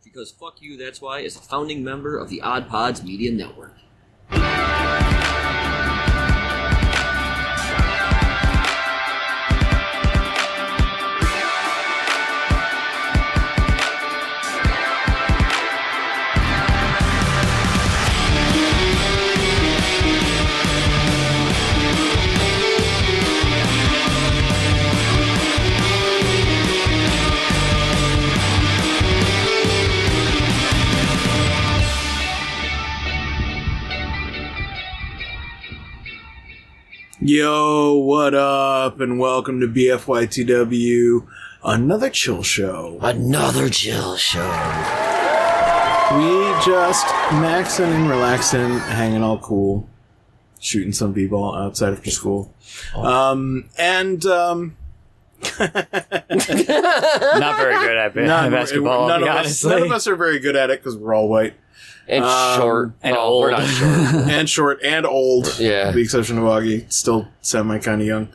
Because fuck you, that's why, is a founding member of the Odd Pods Media Network. Yo, what up, and welcome to BFYTW, another chill show. Another chill show. We just maxing and relaxing, hanging all cool, shooting some people outside after school. Not very good at basketball, none of us are very good at it because we're all white. And short. And old. We're not short. And short and old. Yeah. With the exception of Augie. Still semi kind of young.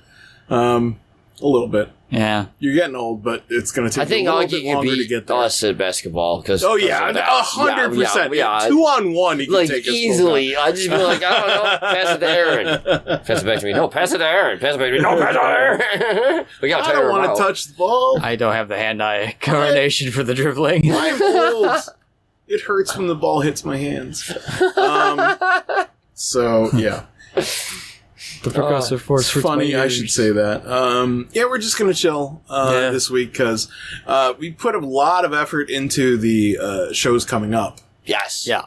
A little bit. Yeah. You're getting old, but it's going to take a little bit longer to get there. Us at basketball. Oh, yeah. 100%. Yeah. 2-on-1, he can like, take us easily. I'd just be like, I don't know. Pass it to Erin. Pass it back to me. No, pass it to Erin. Pass it back to me. No, pass it to Erin. We gotta I don't want to touch the ball. I don't have the hand-eye coordination for the dribbling. I'm old. It hurts when the ball hits my hands. So, yeah. The progressive force for funny, 20 years. I should say that. Yeah, we're just going to chill this week because we put a lot of effort into the shows coming up. Yes. Yeah.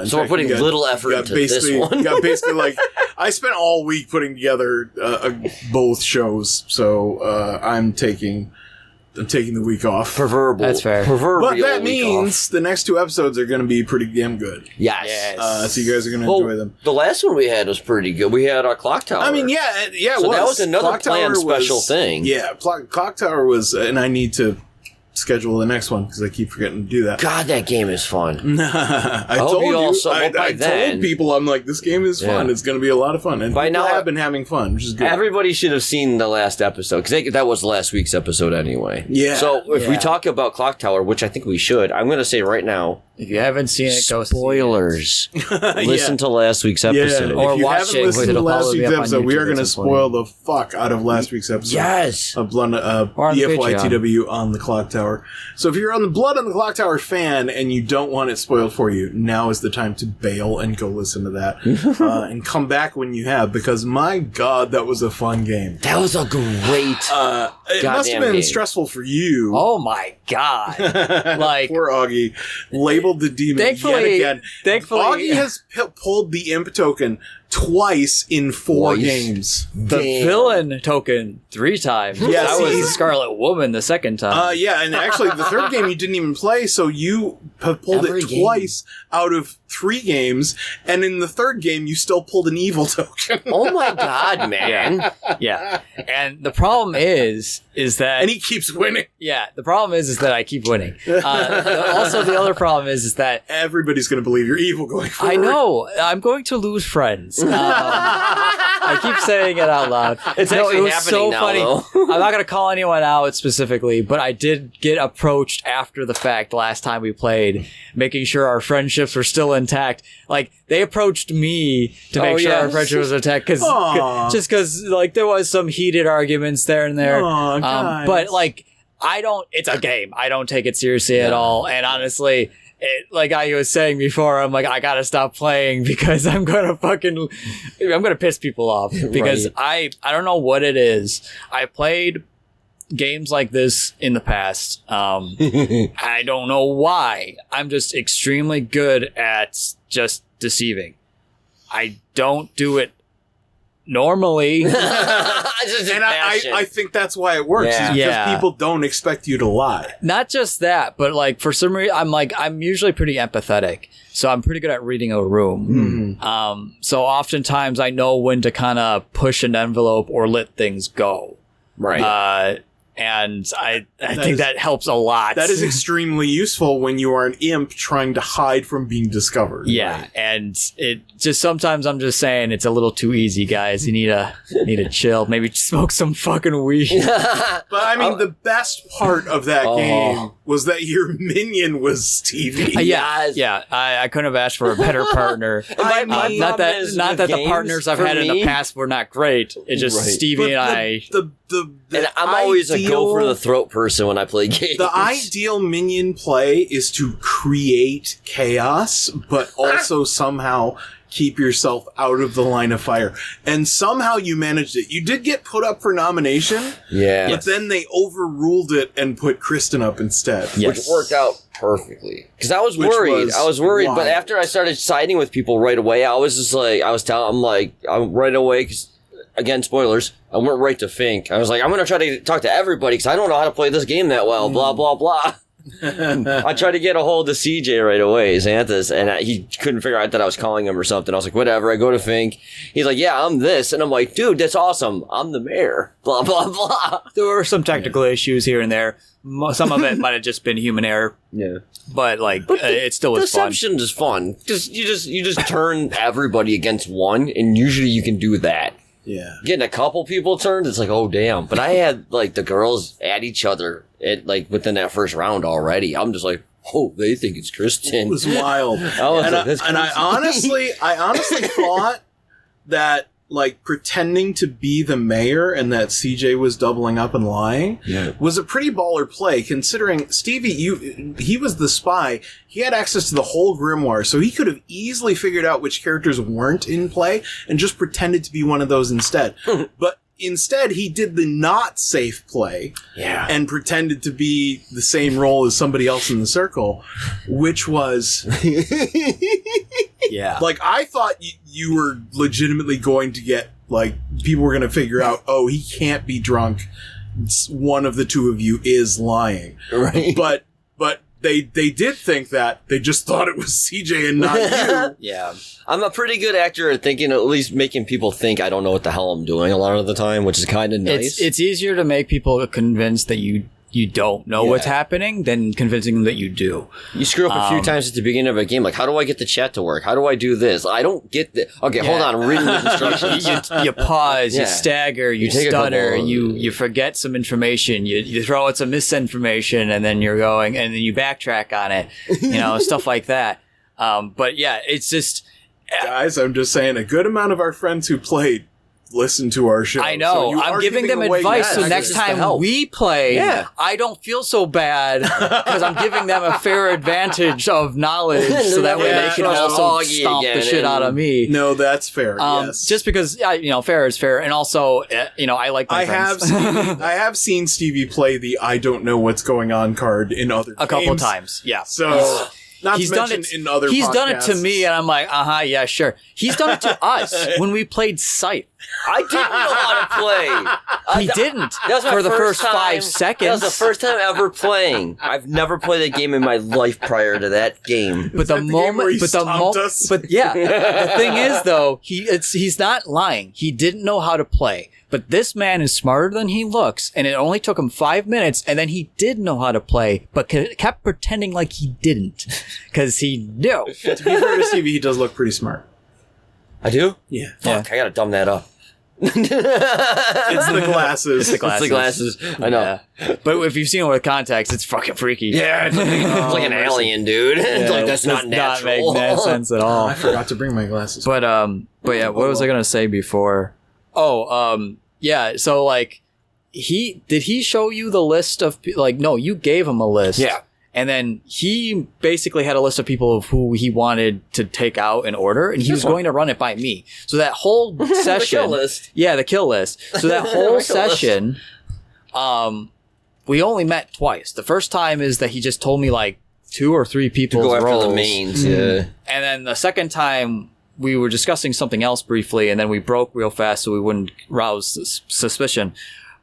So we're putting little effort into this one. Basically, like, I spent all week putting together both shows, so I'm taking the week off. Proverbial. That's fair. But that means the next two episodes are going to be pretty damn good. Yes. So you guys are going to enjoy them. The last one we had was pretty good. We had our ClockTower. I mean, yeah, so that was another planned special thing. Yeah, ClockTower was, and I need to schedule the next one because I keep forgetting to do that. God, that game is fun. I told people, I'm like, this game is fun. It's going to be a lot of fun. And by now, I've been having fun, which is good. Everybody should have seen the last episode because that was last week's episode anyway. Yeah. So if we talk about ClockTower, which I think we should, I'm going to say right now, if you haven't seen it, go spoilers. Listen to last week's episode. Yeah, or if you watch haven't it. listened to last week's episode, we are going to YouTube spoil the fuck out of last week's episode. Yes. Of BFYTW on the ClockTower. So if you're on the Blood on the ClockTower fan and you don't want it spoiled for you, now is the time to bail and go listen to that. And come back when you have, because my God, that was a fun game. That was a great it must have been stressful for you. Oh my God. Like, poor Augie. Labeled the demon yet again. Thankfully, Augie has pulled the imp token twice in 4 games. The villain token 3 times. Yeah, that was the Scarlet Woman the second time. Yeah, and actually the third game you didn't even play, so you have pulled it twice out of 3 games, and in the third game you still pulled an evil token. Oh my God, man. Yeah. And the problem is that... And he keeps winning. Yeah, the problem is that I keep winning. Also, the other problem is that... Everybody's going to believe you're evil going forward. I know. I'm going to lose friends. I keep saying it out loud. It's actually happening now, though. I'm not going to call anyone out specifically, but I did get approached after the fact last time we played, making sure our friendships were still intact. Like, they approached me to make sure our friendship was intact, just because, like, there was some heated arguments there and there. But, like, it's a game. I don't take it seriously at all. And honestly... like I was saying before, I'm like, I gotta stop playing because I'm gonna piss people off because I don't know what it is. I played games like this in the past. I don't know why. I'm just extremely good at just deceiving. I don't do it normally. I think that's why it works. Yeah. Because people don't expect you to lie. Not just that, but like for some reason, I'm usually pretty empathetic, so I'm pretty good at reading a room. Mm-hmm. So oftentimes I know when to kind of push an envelope or let things go. Right. And I think that helps a lot. That is extremely useful when you are an imp trying to hide from being discovered. Yeah, right. And it just sometimes I'm just saying it's a little too easy, guys. You need to chill. Maybe smoke some fucking weed. But I mean, the best part of that game was that your minion was Stevie. Yeah. I couldn't have asked for a better partner. Not that the partners I've had in the past were not great. It's just Stevie and I. And I'm always a go for the throat person when I play games. The ideal minion play is to create chaos, but also somehow keep yourself out of the line of fire. And somehow you managed it. You did get put up for nomination, but then they overruled it and put Kristin up instead. Which worked out perfectly. Because I was worried. But after I started siding with people right away, I was just like, I'm right away, because again, spoilers, I went right to Fink. I was like, I'm going to try to talk to everybody because I don't know how to play this game that well, blah, blah, blah. I tried to get a hold of CJ right away, Xanthus, and he couldn't figure out that I was calling him or something. I was like, whatever. I go to Fink. He's like, yeah, I'm this. And I'm like, dude, that's awesome. I'm the mayor. Blah, blah, blah. There were some technical issues here and there. Some of it might have just been human error. Yeah. But it still was fun. Deception is fun. You just turn everybody against one, and usually you can do that. Yeah. Getting a couple people turned, it's like, oh, damn. But I had, the girls at each other within that first round already. I'm just like, oh, they think it's Kristin. It was wild. I honestly thought that, pretending to be the mayor and that CJ was doubling up and lying was a pretty baller play, considering Stevie, he was the spy. He had access to the whole grimoire, so he could have easily figured out which characters weren't in play and just pretended to be one of those instead. But instead, he did the not safe play and pretended to be the same role as somebody else in the circle, which was... I thought you were legitimately going to get, people were going to figure out, oh, he can't be drunk. One of the two of you is lying. Right. But they did think that. They just thought it was CJ and not you. Yeah. I'm a pretty good actor at thinking, at least making people think I don't know what the hell I'm doing a lot of the time, which is kind of nice. It's easier to make people convinced that you don't know what's happening than convincing them that you do. You screw up a few times at the beginning of a game, how do I get the chat to work? How do I do this? I don't get the... Okay, hold on, I'm reading the instructions. You pause, you stagger, you stutter, you forget some information, you throw out some misinformation, and then you're going, and then you backtrack on it, stuff like that. But yeah, it's just... Guys, I'm just saying, a good amount of our friends who played listen to our show. I know. So I'm giving them advice so next time we play, I don't feel so bad because I'm giving them a fair advantage of knowledge so that way they can also stomp the shit out of me. No, that's fair. Yes. Just because, fair is fair. And also, I like my friends. I have seen Stevie play the I don't know what's going on card in other games. A couple of times, yeah. So... He's done it in other He's podcasts. Done it to me, and I'm like, yeah, sure. He's done it to us when we played Scythe. I didn't know how to play. He didn't for the first 5 seconds. That was the first time ever playing. I've never played a game in my life prior to that game. But the thing is, though, he's not lying. He didn't know how to play. But this man is smarter than he looks, and it only took him 5 minutes, and then he did know how to play, but kept pretending like he didn't, because he knew. To be fair to Stevie, he does look pretty smart. I do? Yeah. Fuck, I gotta dumb that up. It's the glasses. It's the glasses. I know. Yeah. But if you've seen it with context, it's fucking freaky. Yeah, it's like an alien, dude. It's like, that's not natural. Not make no sense at all. I forgot to bring my glasses. But yeah, what was I gonna say before? Yeah, so did he show you the list of no, you gave him a list. Yeah. And then he basically had a list of people of who he wanted to take out in order, and he was going to run it by me. So that whole session, the kill list. Yeah, the kill list. So that whole session, we only met twice. The first time is that he just told me 2 or 3 people's to go after roles. the mains. Yeah. And then the second time, we were discussing something else briefly, and then we broke real fast so we wouldn't rouse suspicion.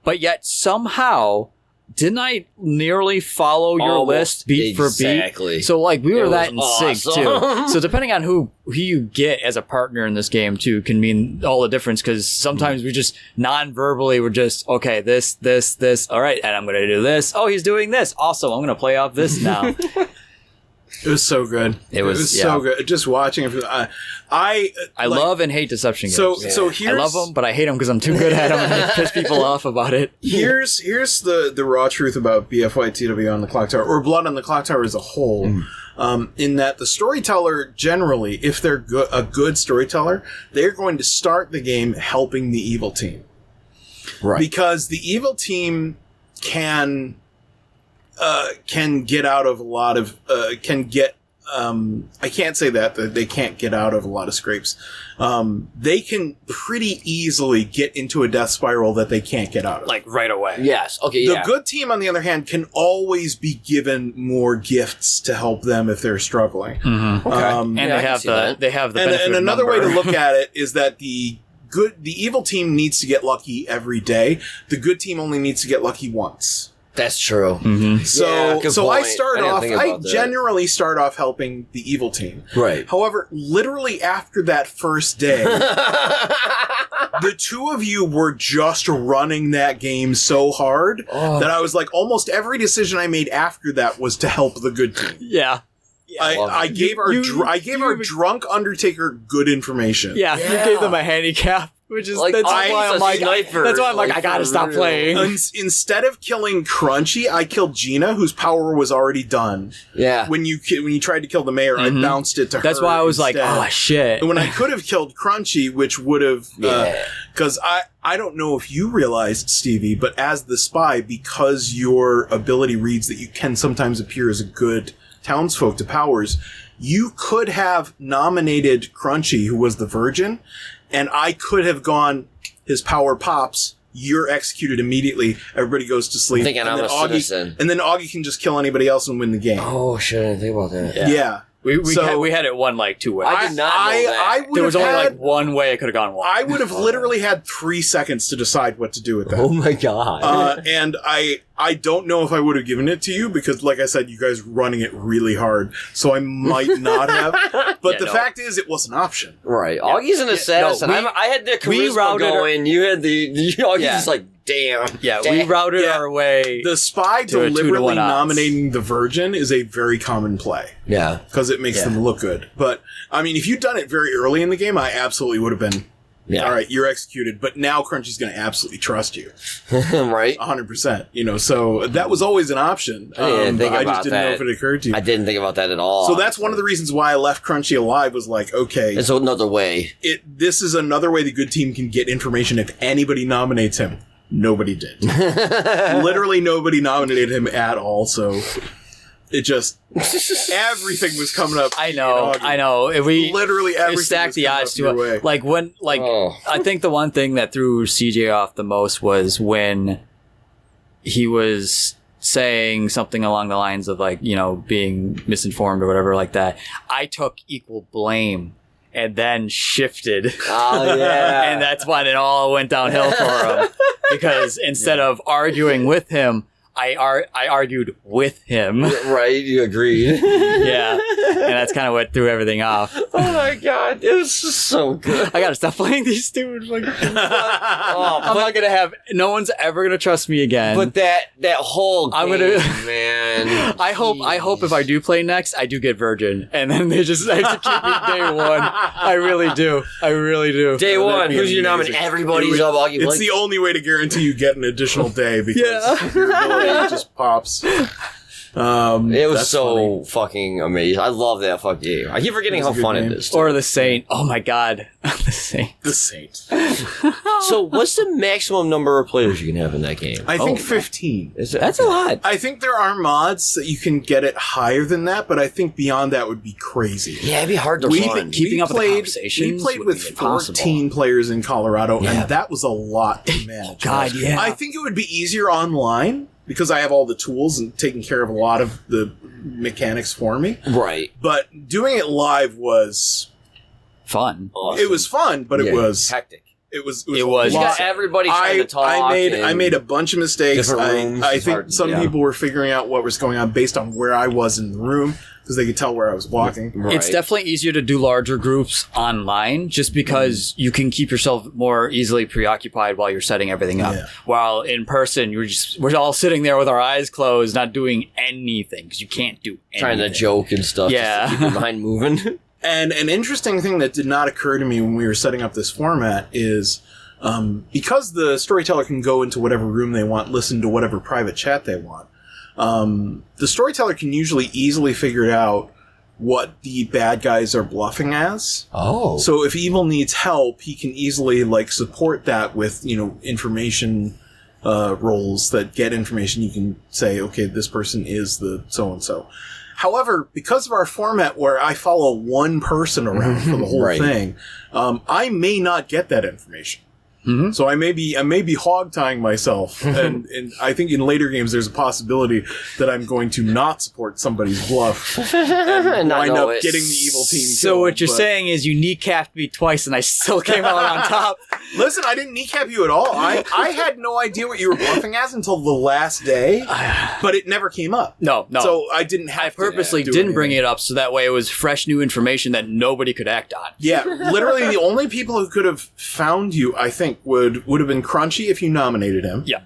But yet somehow didn't I nearly follow your list beat for beat? So like we were that in sync too. So depending on who you get as a partner in this game too can mean all the difference, because sometimes we just non-verbally we're just okay, this, all right, and I'm gonna do this. Oh, he's doing this. Also, I'm gonna play off this now. It was so good. It was so good. Just watching it. I love and hate deception games. So here's, I love them, but I hate them because I'm too good at them and I piss people off about it. Here's the raw truth about BFYTW on the ClockTower, or Blood on the ClockTower as a whole. In that the storyteller generally, if they're a good storyteller, they're going to start the game helping the evil team, right? Because the evil team can get out of a lot of I can't say that they can't get out of a lot of scrapes. They can pretty easily get into a death spiral that they can't get out of. Like right away. Yes. Okay. The good team, on the other hand, can always be given more gifts to help them if they're struggling. Mm-hmm. Okay. And they have the benefit and another number. way to look at it is that the evil team needs to get lucky every day. The good team only needs to get lucky once. That's true. Mm-hmm. So I generally start off helping the evil team. Right. However, literally after that first day, the two of you were just running that game so hard that I was like, almost every decision I made after that was to help the good team. Yeah. I gave our drunk Undertaker good information. Yeah, you gave them a handicap. Which is like, that's why I'm like, I gotta stop playing. Instead of killing Crunchie, I killed Gina, whose power was already done. Yeah. When you tried to kill the mayor, I bounced it to her. That's why I was instead. Like, oh shit. And when I could have killed Crunchie, which would have, because I don't know if you realized, Stevie, but as the spy, because your ability reads that you can sometimes appear as a good townsfolk to powers, you could have nominated Crunchie, who was the virgin. And I could have gone, his power pops, you're executed immediately, everybody goes to sleep. Thinking I'm a citizen. And then Augie can just kill anybody else and win the game. Oh, shit, I didn't think about that. Yeah. We had it one like 2 ways. I did not know that. There was only like one way it could have gone wrong. I would have literally had 3 seconds to decide what to do with that. Oh my god. And I don't know if I would have given it to you because, like I said, you guys running it really hard. So I might not have. But the fact is, it was an option. Right. Yeah. Augie's an assassin. I had the charisma going. You had Augie's just like, damn. Yeah, we routed our way. The spy deliberately nominating the virgin is a very common play. Yeah. Because it makes them look good. But, I mean, if you'd done it very early in the game, I absolutely would have been, all right, you're executed. But now Crunchie's going to absolutely trust you. Right. 100%. You know, so that was always an option. I just didn't know if it occurred to you. I didn't think about that at all. So that's one of the reasons why I left Crunchie alive, was like, okay. It's another way. This is another way the good team can get information if anybody nominates him. Nobody did. Literally nobody nominated him at all, so it just everything was coming up. I know. Literally everything stacked the odds to it. I think the one thing that threw CJ off the most was when he was saying something along the lines of like, you know, being misinformed or whatever like that. I took equal blame and then shifted. Oh, yeah. And that's when it all went downhill for him. Because instead of arguing with him, I argued with him. Right, you agreed. Yeah. And that's kind of what threw everything off. Oh my god, it was just so good. I gotta stop playing these stupid I'm not gonna have, no one's ever gonna trust me again. But that whole game, man. I hope if I do play next, I do get virgin. And then they just execute me day one. I really do. Day one, who's your nominee? Everybody's up. It's the only way to guarantee you get an additional day because your ability just pops. It was so fucking amazing. I love that fucking game. I keep forgetting how fun it is. Or the Saint. Oh my god. The Saint. So what's the maximum number of players you can have in that game? I think 15. That's a lot. I think there are mods that you can get it higher than that, but I think beyond that would be crazy. Yeah, it'd be hard to run. Keeping up with the conversations. We played with 14 players in Colorado, and that was a lot to manage. God, yeah. I think it would be easier online, because I have all the tools and taking care of a lot of the mechanics for me. Right. But doing it live was fun. Awesome. It was fun, but it was hectic. It was. It was. You got everybody trying to talk. I made a bunch of mistakes. I think some people were figuring out what was going on based on where I was in the room, because they could tell where I was walking. Right. It's definitely easier to do larger groups online, just because you can keep yourself more easily preoccupied while you're setting everything up. Yeah. While in person, we're all sitting there with our eyes closed, not doing anything, because you can't do anything. Trying to joke and stuff. Yeah. Just to keep your mind moving. And an interesting thing that did not occur to me when we were setting up this format is, because the storyteller can go into whatever room they want, listen to whatever private chat they want, the storyteller can usually easily figure out what the bad guys are bluffing as. Oh. So if evil needs help, he can easily, like, support that with, information roles that get information. You can say, okay, this person is the so-and-so. However, because of our format where I follow one person around for the whole thing, I may not get that information. Mm-hmm. So I may be hog-tying myself, and I think in later games there's a possibility that I'm going to not support somebody's bluff and wind up getting the evil team killed. So what you're saying is you kneecapped me twice and I still came out on top. Listen, I didn't kneecap you at all. I had no idea what you were bluffing as until the last day, but it never came up. No. So I didn't have I purposely didn't bring it up so that way it was fresh new information that nobody could act on. Yeah, literally the only people who could have found you, I think, would have been Crunchie if you nominated him. Yeah.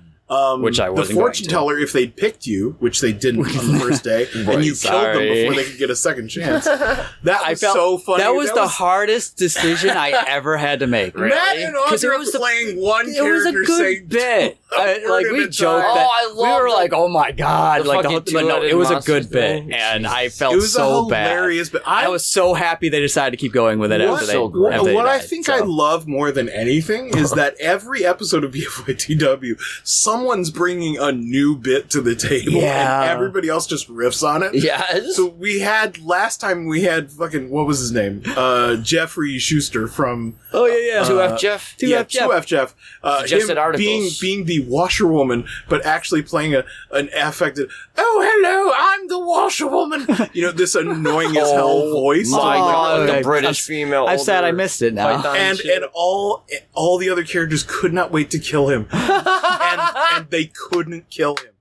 Which I wasn't. The fortune teller, if they'd picked you, which they didn't on the first day, and you killed them before they could get a second chance. That was so funny. That was the hardest decision I ever had to make. Really? Matt and Audra was playing one character. It was a good bit. Like we joked that we were like, "Oh my god!" Like, but no, it was a good bit, and I felt so bad. Hilarious, but I was so happy they decided to keep going with it after they. What I think I love more than anything is that every episode of BFYTW, someone's bringing a new bit to the table, and everybody else just riffs on it. Yeah. So last time we had fucking, what was his name? Jeffrey Schuster from... Oh, yeah. 2F Jeff? 2F Jeff. Suggested articles. Being the washerwoman, but actually playing an affected, "Oh, hello, I'm the washerwoman." This annoying as hell voice. My God, the British female. I'm sad I missed it now. And all the other characters could not wait to kill him. and they couldn't kill him.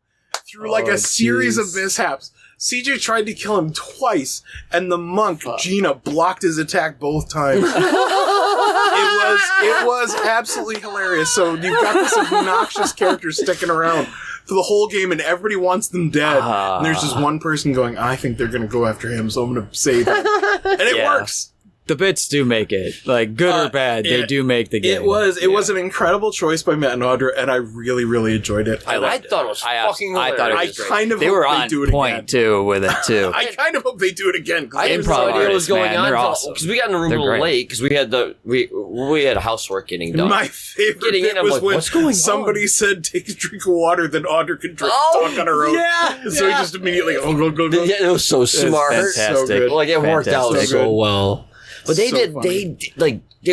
Through a series of mishaps. CJ tried to kill him twice, and the monk, Gina, blocked his attack both times. It was absolutely hilarious. So you've got this obnoxious character sticking around for the whole game, and everybody wants them dead. And there's just one person going, "I think they're going to go after him, so I'm going to save him." And it works. The bits do make it. Like, good or bad, they do make the game. It was an incredible choice by Matt and Audra, and I really, really enjoyed it. I thought it was fucking hilarious. I thought it was great. Kind of they were on do it point, again. too, with it, too. I kind of hope they do it again. I didn't know what was going on. Awesome. Because we got in the room a little late, because we had housework getting done. My favorite bit was when somebody said, "Take a drink of water," then Audra could talk on her own. Yeah. So he just immediately, go. Yeah, it was so smart. Fantastic. So good. It worked out so well. But they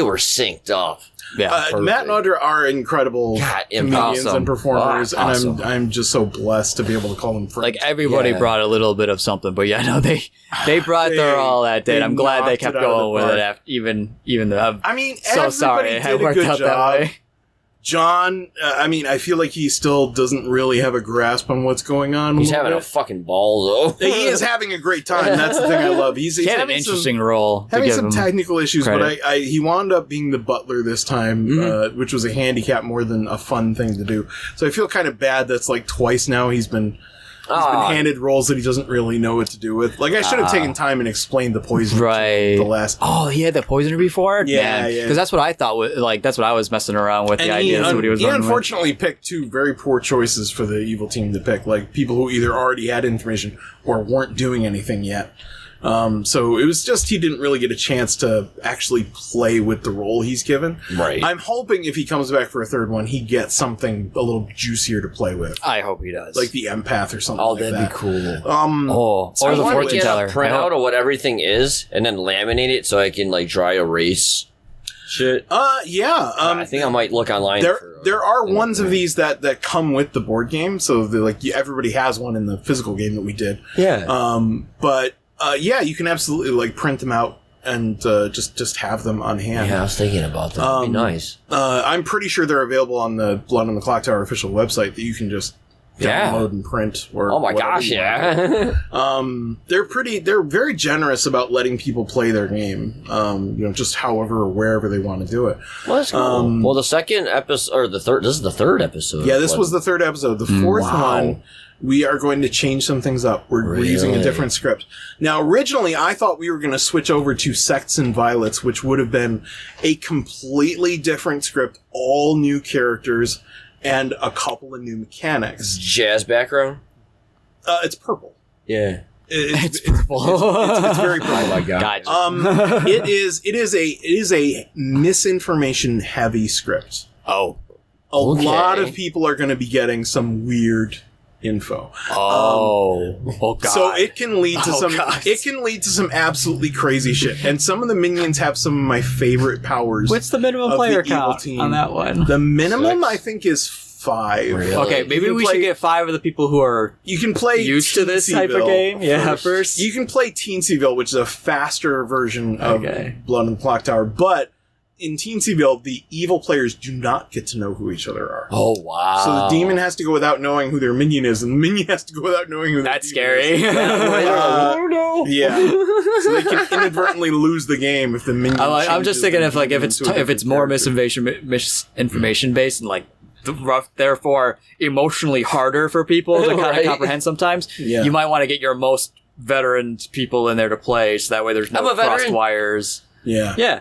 were synced up. Yeah, Matt and Audra are incredible comedians and performers, awesome. And I'm just so blessed to be able to call them friends. Like, everybody brought a little bit of something, but they brought their all that day. I'm glad they kept going with it, even though I'm so sorry it had worked out that way. John, I feel like he still doesn't really have a grasp on what's going on. He's having a fucking ball, though. He is having a great time. That's the thing I love. He's had an interesting role. Having some technical issues, but he wound up being the butler this time, which was a handicap more than a fun thing to do. So I feel kind of bad that's twice now he's been handed roles that he doesn't really know what to do with. I should have taken time and explained the poison. Right. The last. Oh, he had the poisoner before? Yeah. Because that's what I thought. That's what I was messing around with, the idea of what he was running with. He unfortunately picked two very poor choices for the evil team to pick. People who either already had information or weren't doing anything yet. So it was just he didn't really get a chance to actually play with the role he's given. Right. I'm hoping if he comes back for a third one, he gets something a little juicier to play with. I hope he does. Like the empath or something like that. Oh, that'd be cool. Or the fortune teller. Print out of what everything is and then laminate it so I can dry erase shit. Yeah. I think I might look online. There are ones of these that come with the board game, so everybody has one in the physical game that we did. Yeah. But you can absolutely print them out and just have them on hand. Yeah, I was thinking about that. That'd be nice. I'm pretty sure they're available on the Blood on the Clocktower official website that you can just download and print. Or oh my gosh, yeah. They're very generous about letting people play their game. Just however or wherever they want to do it. Well, that's cool. Well, the second episode, or this is the third episode. Yeah, this was the third episode. The fourth one, we are going to change some things up. We're using a different script. Now, originally, I thought we were going to switch over to Sects and Violets, which would have been a completely different script, all new characters, and a couple of new mechanics. Jazz background? It's purple. Yeah. It's purple. It's very purple. Oh my god. It is a misinformation heavy script. Oh. A lot of people are going to be getting some weird info. Oh god. So it can lead to some absolutely crazy shit. And some of the minions have some of my favorite powers. What's the minimum player count on that one? The minimum, I think, is 5. Really? Okay, maybe we should get 5 of the people who are you can play used to this type of game. Yeah, first. You can play Teensyville, which is a faster version of Blood on the Clocktower, but in Teensyville, the evil players do not get to know who each other are. Oh, wow. So the demon has to go without knowing who their minion is, and the minion has to go without knowing who That's their demon scary. is. Yeah. So they can inadvertently lose the game if the minion I'm just thinking if it's more misinformation based and like therefore emotionally harder for people to kind of comprehend sometimes, you might want to get your most veteran people in there to play so that way there's no crossed wires. Yeah.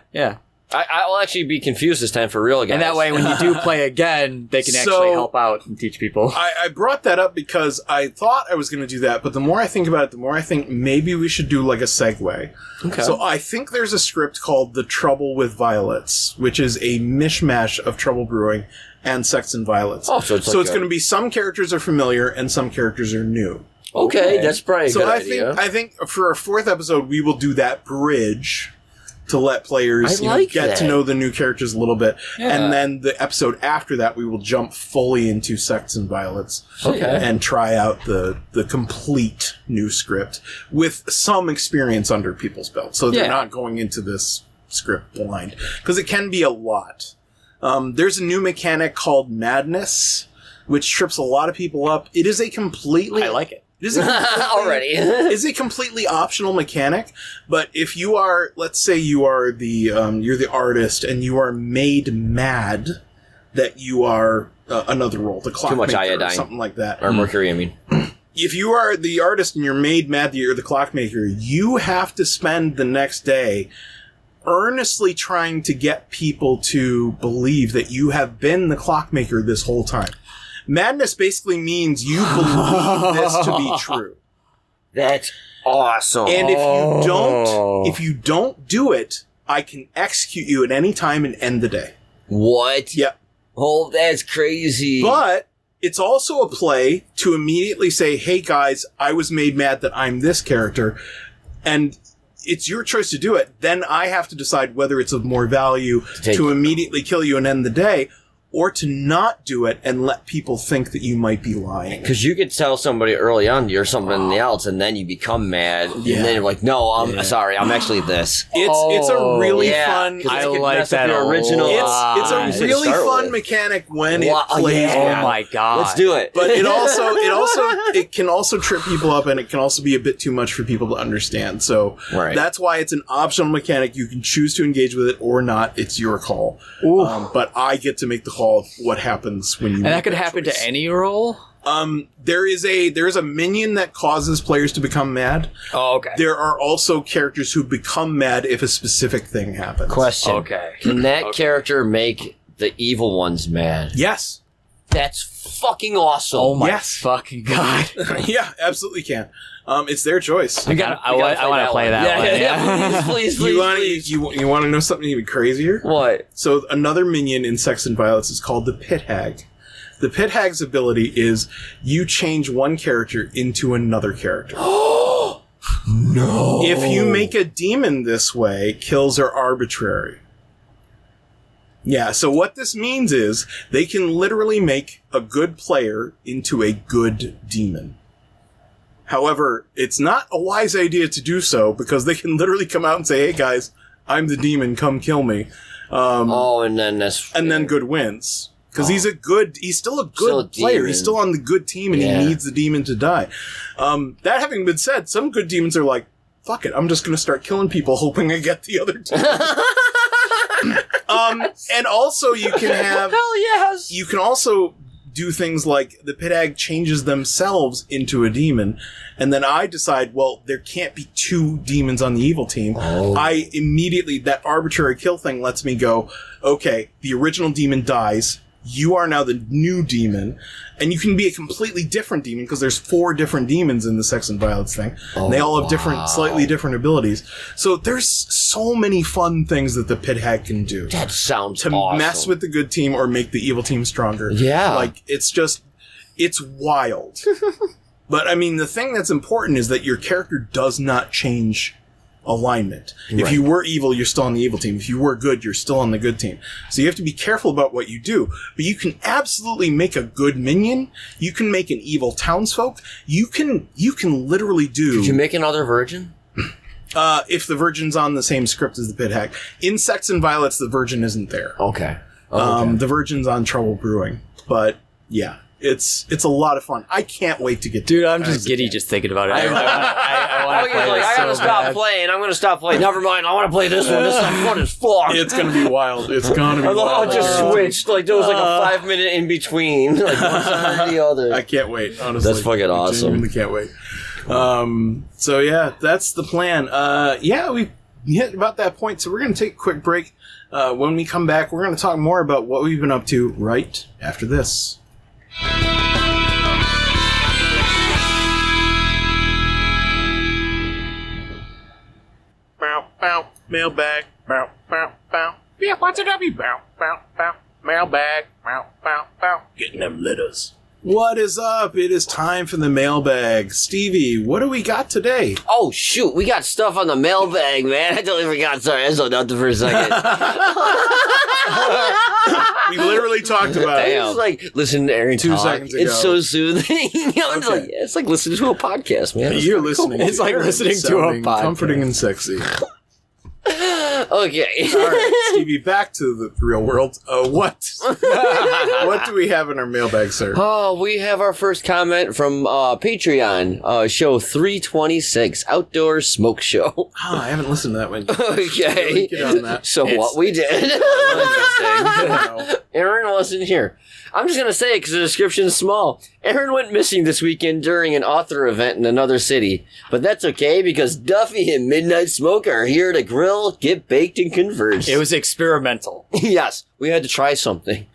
I will actually be confused this time for real, guys. And that way, when you do play again, they can actually help out and teach people. I brought that up because I thought I was going to do that, but the more I think about it, the more I think maybe we should do like a segue. Okay. So I think there's a script called The Trouble with Violets, which is a mishmash of Trouble Brewing and Sects and Violets. Oh, so it's going to be some characters are familiar and some characters are new. Okay, that's probably a good idea. I think for our 4th episode, we will do that bridge to let players get to know the new characters a little bit. Yeah. And then the episode after that, we will jump fully into Sects and Violets and try out the complete new script with some experience under people's belt. So they're not going into this script blind. Because it can be a lot. There's a new mechanic called Madness, which trips a lot of people up. It is a completely... I like it. It is is a completely optional mechanic, but if you are, let's say you are you're the artist and you are made mad that you are another role, the clockmaker or something like that. Or Mercury, I mean. If you are the artist and you're made mad that you're the clockmaker, you have to spend the next day earnestly trying to get people to believe that you have been the clockmaker this whole time. Madness basically means you believe this to be true. That's awesome. And if you don't do it, I can execute you at any time and end the day. What? Yep. Oh, that's crazy. But it's also a play to immediately say, hey guys, I was made mad that I'm this character, and it's your choice to do it. Then I have to decide whether it's of more value to immediately kill you and end the day, or to not do it and let people think that you might be lying. Because you could tell somebody early on you're something else, and then you become mad, and then you're like, "No, I'm sorry, I'm actually this." It's a really fun. I like that original. It's a really fun mechanic when it plays. Oh my god, let's do it! But it can also trip people up, and it can also be a bit too much for people to understand. So that's why it's an optional mechanic. You can choose to engage with it or not. It's your call. But I get to make the call of what happens when you. And that could happen to any role. There is a minion that causes players to become mad. Oh, okay. There are also characters who become mad if a specific thing happens. Question. Okay. Can that character make the evil ones mad? Yes. That's fucking awesome. Oh my fucking god. Yeah, absolutely can. It's their choice. I want to play that one. Yeah. Please. You want to know something even crazier? What? So another minion in Sects and Violets is called the Pit Hag. The Pit Hag's ability is you change one character into another character. No. If you make a demon this way, kills are arbitrary. Yeah, so what this means is they can literally make a good player into a good demon. However, it's not a wise idea to do so because they can literally come out and say, "Hey guys, I'm the demon. Come kill me." And then good wins. Because he's still a good player. demon. He's still on the good team, and he needs the demon to die. That having been said, some good demons are like, fuck it, I'm just going to start killing people, hoping I get the other team. And also, you can have... Hell yes! You can also do things like the pit hag changes themselves into a demon, and then I decide, well, there can't be two demons on the evil team. I immediately, that arbitrary kill thing lets me go, okay, the original demon dies, you are now the new demon, and you can be a completely different demon because there's 4 different demons in the Sex and Violence thing. And they all have slightly different abilities. So there's so many fun things that the pit hag can do. That sounds to awesome. mess with the good team or make the evil team stronger. Yeah. Like, it's wild. But, I mean, the thing that's important is that your character does not change alignment. Right. If you were evil, you're still on the evil team. If you were good, you're still on the good team. So you have to be careful about what you do. But you can absolutely make a good minion. You can make an evil townsfolk. You can literally do... Could you make another virgin? If the virgin's on the same script as the pit hag. In Sex and Violence, the virgin isn't there. Okay. The virgin's on Trouble Brewing. But, yeah. It's a lot of fun. I can't wait to get to Dude, I'm just giddy just thinking about it. I want to play this I gotta stop playing. I'm gonna stop playing. Never mind. I want to play this one. This is fun as fuck. It's gonna be wild. It's gonna be wild. I'll just switch. Like, there was like a 5-minute in between. Like, one side or the other. I can't wait, honestly. That's fucking awesome. I genuinely can't wait. So yeah, that's the plan. We hit about that point, so we're gonna take a quick break. When we come back, we're gonna talk more about what we've been up to right after this. Mailbag. BFYTW. Mailbag. Getting them letters. What is up? It is time for the mailbag. Stevie, what do we got today? Oh, shoot. We got stuff on the mailbag, man. I totally forgot. Sorry, I zoned out for a second. We literally talked about it. It's like, listen to Erin 2 seconds ago. It's so soothing. It's like listening to a podcast, man. You're listening. It's like listening to a podcast. Comforting and sexy. Okay. All right, Stevie, back to the real world. What do we have in our mailbag, sir? Oh, we have our first comment from Patreon, show 326, Outdoor Smoke Show. Oh, I haven't listened to that one. Okay. Get on that. So what we did. Erin wasn't here. I'm just going to say it because the description is small. Erin went missing this weekend during an author event in another city. But that's okay because Duffy and Midnight Smoke are here to grill, get baked, and converse. It was experimental. Yes, we had to try something.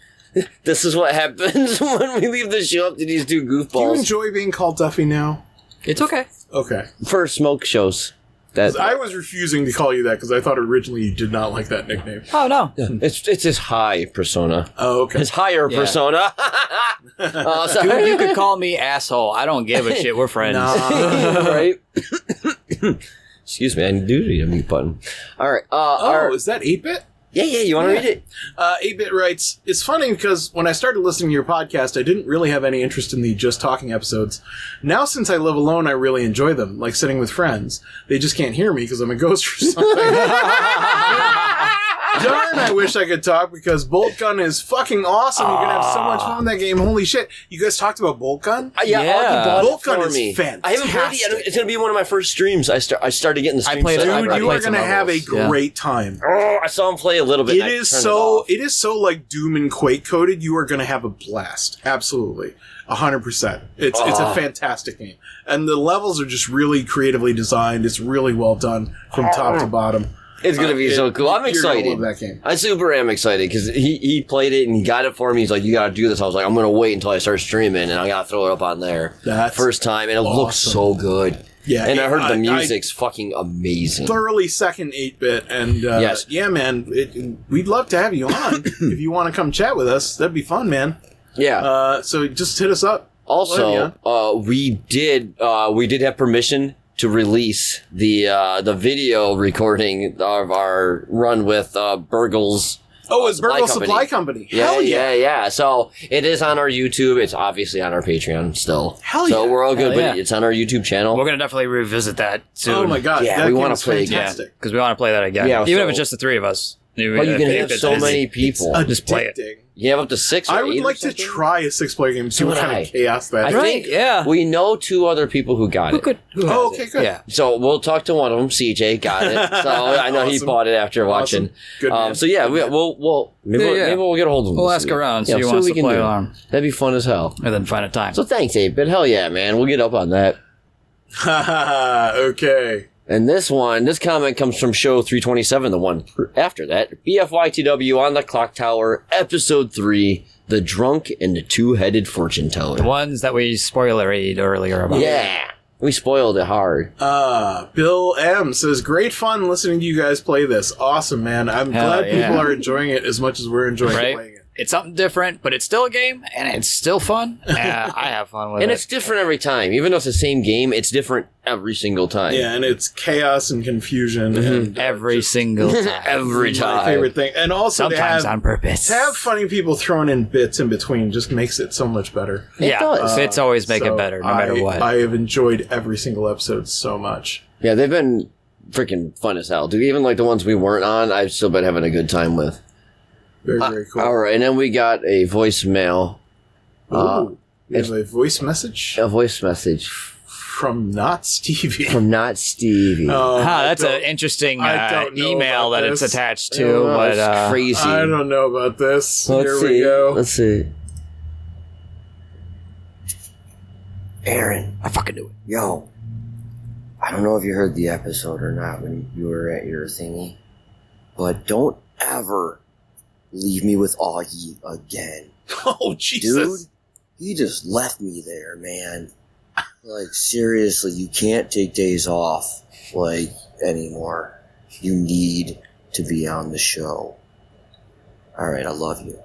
This is what happens when we leave the show up to these 2 goofballs. Do you enjoy being called Duffy now? It's okay. Okay. For smoke shows. I was refusing to call you that because I thought originally you did not like that nickname. Oh, no. It's his high persona. Oh, okay. His higher persona. Dude, you could call me asshole. I don't give a shit. We're friends. Right? Excuse me. I do need a mute button. All right. Is that 8-Bit? Yeah. You want to read it? 8-Bit writes, it's funny because when I started listening to your podcast, I didn't really have any interest in the Just Talking episodes. Now, since I live alone, I really enjoy them, like sitting with friends. They just can't hear me because I'm a ghost or something. Darn, I wish I could talk because Bolt Gun is fucking awesome. You're going to have so much fun with that game. Holy shit. You guys talked about Bolt Gun? Yeah. Augie bought Bolt it Gun for is me. fantastic. I haven't played it yet. It's going to be one of my first streams. I started getting the stream. played it. Dude, you are going to have a great time. Oh, I saw him play a little bit. It is so like Doom and Quake coded. You are going to have a blast. Absolutely. 100%. It's a fantastic game. And the levels are just really creatively designed. It's really well done from top to bottom. It's going to be so cool. I'm excited. You're gonna love that game. I super am excited because he played it and he got it for me. He's like, you got to do this. I was like, I'm going to wait until I start streaming and I got to throw it up on there. That's first time. And it looks so good. Yeah. And I heard the music's fucking amazing. Thoroughly second 8-Bit. And yes. Yeah, man, we'd love to have you on. If you want to come chat with us, that'd be fun, man. Yeah. So just hit us up. Also, we did have permission to release the video recording of our run with Burgles Oh, it's Burgle Supply Company. Yeah, Hell yeah. yeah. So it is on our YouTube. It's obviously on our Patreon still. Hell yeah. So we're all good, but it's on our YouTube channel. We're going to definitely revisit that soon. Oh my god. Yeah, we want to play again. Because we want to play that again. Yeah, even if it's just the three of us. But you can have so many people. Just play it. You have up to 6 or 8 I would like to try a 6-player game, see what kind of chaos that is. I think we know 2 other people who got it. Oh, okay, good. Yeah. So we'll talk to one of them. CJ got it. So I know he bought it after watching. Good man. So yeah, maybe we'll get a hold of him. We'll ask around, see who wants to play along. That'd be fun as hell. And then find a time. So thanks, 8-Bit. Hell yeah, man. We'll get up on that. Okay. And this comment comes from show 327, the one after that. BFYTW on the ClockTower, episode 3, The Drunk and the Two-Headed Fortune Teller. The ones that we spoilered earlier about. Yeah. We spoiled it hard. Bill M says, great fun listening to you guys play this. Awesome, man. I'm glad people are enjoying it as much as we're enjoying playing it. It's something different, but it's still a game, and it's still fun. I have fun with it. And it's different every time. Even though it's the same game, it's different every single time. Yeah, and it's chaos and confusion. And every single time. Every time. My favorite thing. And also sometimes on purpose. To have funny people throwing in bits in between just makes it so much better. It does. Bits always make it better, no matter what. I have enjoyed every single episode so much. Yeah, they've been freaking fun as hell, dude. Even like the ones we weren't on, I've still been having a good time with. Very, very cool. All right, and then we got a voicemail. We have a voice message? A voice message. From Not Stevie. From Not Stevie. That's an interesting email that it's attached to. But it's crazy. I don't know about this. Here we go. Let's see. Erin. I fucking knew it. Yo. I don't know if you heard the episode or not when you were at your thingy, but don't ever leave me with Augie again. Oh, Jesus. Dude, he just left me there, man. Like, seriously, you can't take days off, like, anymore. You need to be on the show. Alright, I love you.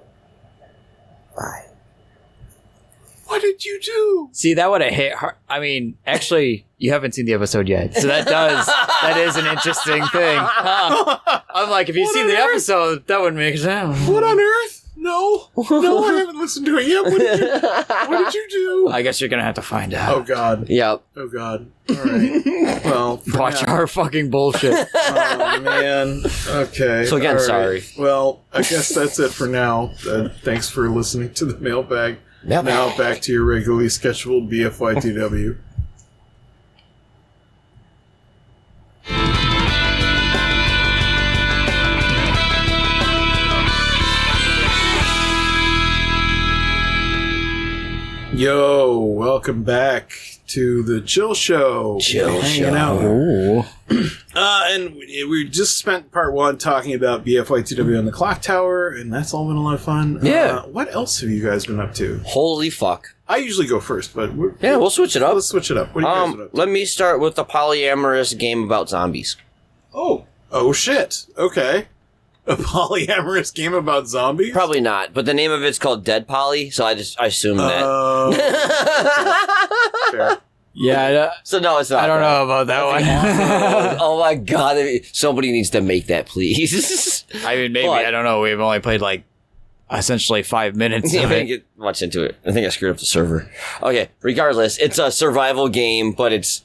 Bye. What did you do? See, that would have hit hard. I mean, actually, you haven't seen the episode yet. So that is an interesting thing. I'm like, if you've seen the episode, that would make sense. What on earth? No, I haven't listened to it yet. What did you do? I guess you're going to have to find out. Oh, God. Yep. Oh, God. All right. Well, watch our fucking bullshit. Oh, man. Okay. So, again, sorry. Well, I guess that's it for now. Thanks for listening to the mailbag. Now back to your regularly scheduled BFYTW. Yo, welcome back to the Chill Show. Hanging out. And we just spent part 1 talking about BFYTW on the ClockTower, and that's all been a lot of fun. Yeah. What else have you guys been up to? Holy fuck. I usually go first, but we'll switch it up. Let's switch it up. What are you guys been up to? Let me start with the polyamorous game about zombies. Oh shit. Okay. A polyamorous game about zombies? Probably not, but the name of it's called DeadPoly, so I assume that. Fair. Yeah. So no, it's not. I don't know about that one. Oh my god, somebody needs to make that, please. I mean, maybe, I don't know. We've only played like essentially 5 minutes of it. Get much into it. I think I screwed up the server. Okay, regardless, it's a survival game, but it's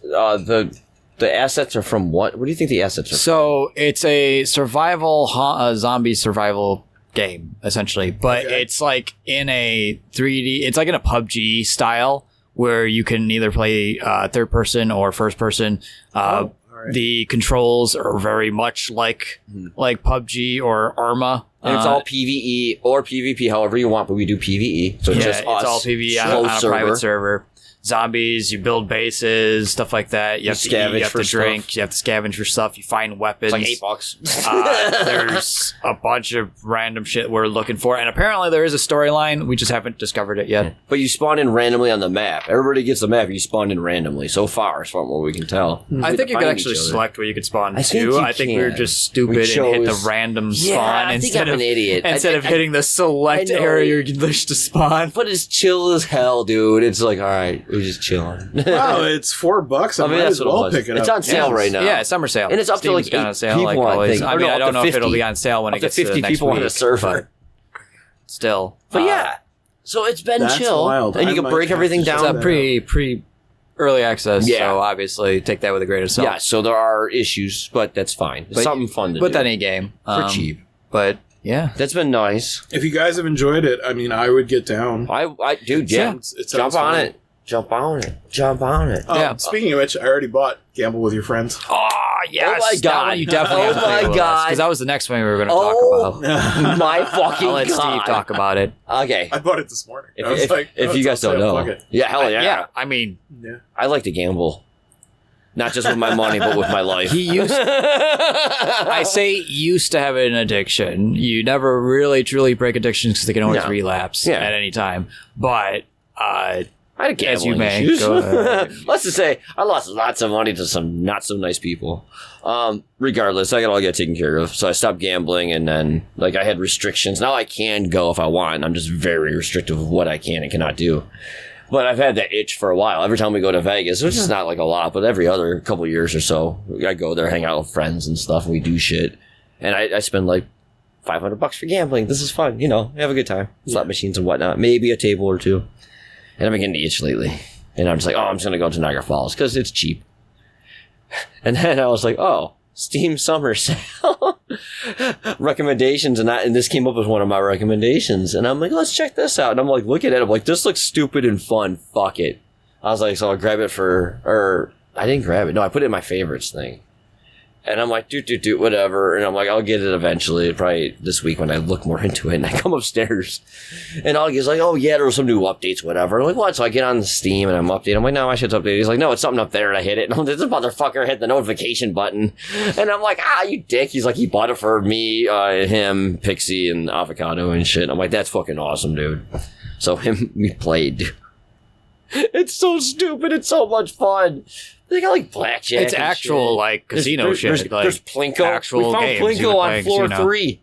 the assets are from what? What do you think the assets are from? So it's a zombie survival game, essentially. But it's like in a 3D, it's like in a PUBG style where you can either play third person or first person. Right. The controls are very much like PUBG or Arma. And it's all PvE or PvP, however you want, but we do PvE. So it's just us. It's all PvE on a private server. Zombies, you build bases, stuff like that. You have to eat, you have to drink, stuff. You have to scavenge for stuff, you find weapons. It's like $8. There's a bunch of random shit we're looking for, and apparently there is a storyline, we just haven't discovered it yet. But you spawn in randomly on the map. Everybody gets the map, you spawn in randomly. So far, as far as what we can tell. I think you could actually select where you could spawn to. I think we were just stupid and hit the random spawn I think I'm an idiot. Instead of hitting the select area you wish to spawn. But it's chill as hell, dude. It's like, alright. We're just chilling. Wow, it's $4. I mean, might as well pick it up. It's on sale right now. Yeah, summer sale. And it's up to like 8 people, I think. I mean, I don't know if it'll be on sale when it gets to 50 people on the server. Still. But yeah. So it's been chill. Wild. And you can break everything down. It's a pre early access, so obviously take that with a grain of salt. Yeah, so there are issues, but that's fine. It's something fun to do. But any game. For cheap. But yeah. That's been nice. If you guys have enjoyed it, I mean, I would get down. Dude, yeah. Jump on it. Jump on it. Speaking of which, I already bought Gamble with Your Friends. Oh, yes. Oh, my God. You definitely because that was the next one we were going to talk about. My fucking I'll let Steve talk about it. Okay. I bought it this morning. If you guys don't know. Yeah, hell yeah. Yeah, I mean. Yeah. I like to gamble. Not just with my money, but with my life. I say used to have an addiction. You never really, truly break addictions because they can always relapse at any time. But, I had a gambling issues. Let's just say I lost lots of money to some not so nice people. Regardless, I got all get taken care of. So I stopped gambling, and then I had restrictions. Now I can go if I want. I'm just very restrictive of what I can and cannot do. But I've had that itch for a while. Every time we go to Vegas, which is not like a lot, but every other couple of years or so, I go there, hang out with friends and stuff, and we do shit. And I spend like $500 for gambling. This is fun, have a good time. Slot machines and whatnot, maybe a table or two. And I've been getting the itch lately. And I'm just like, I'm just going to go to Niagara Falls because it's cheap. And then I was like, Steam Summer Sale. Recommendations. And this came up as one of my recommendations. And I'm like, let's check this out. And I'm like, looking at it. I'm like, this looks stupid and fun. Fuck it. I was like, so I'll grab it I didn't grab it. No, I put it in my favorites thing. And I'm like, do, whatever. And I'm like, I'll get it eventually, probably this week when I look more into it. And I come upstairs, and Augie's like, there were some new updates, whatever. I'm like, what? So I get on Steam, and I'm updating. I'm like, no, my shit's updated. He's like, no, it's something up there. And I hit it. And this motherfucker hit the notification button. And I'm like, you dick. He's like, he bought it for me, him, Pixie, and Avocado and shit. I'm like, that's fucking awesome, dude. So we played. It's so stupid. It's so much fun. They got like blackjack. It's actual shit. Casino shit. There's Plinko. Actual we found games Plinko on floor 3.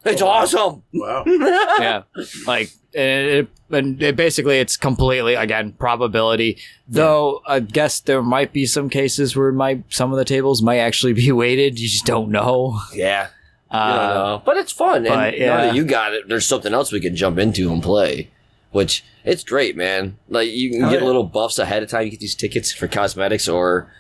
It's awesome. Wow. Yeah. And basically it's completely, again, probability. Though I guess there might be some cases where some of the tables might actually be weighted. You just don't know. Yeah. You don't know. But it's fun. Now that you got it, there's something else we can jump into and play. Which, it's great, man. Like, you can get little buffs ahead of time. You get these tickets for cosmetics, or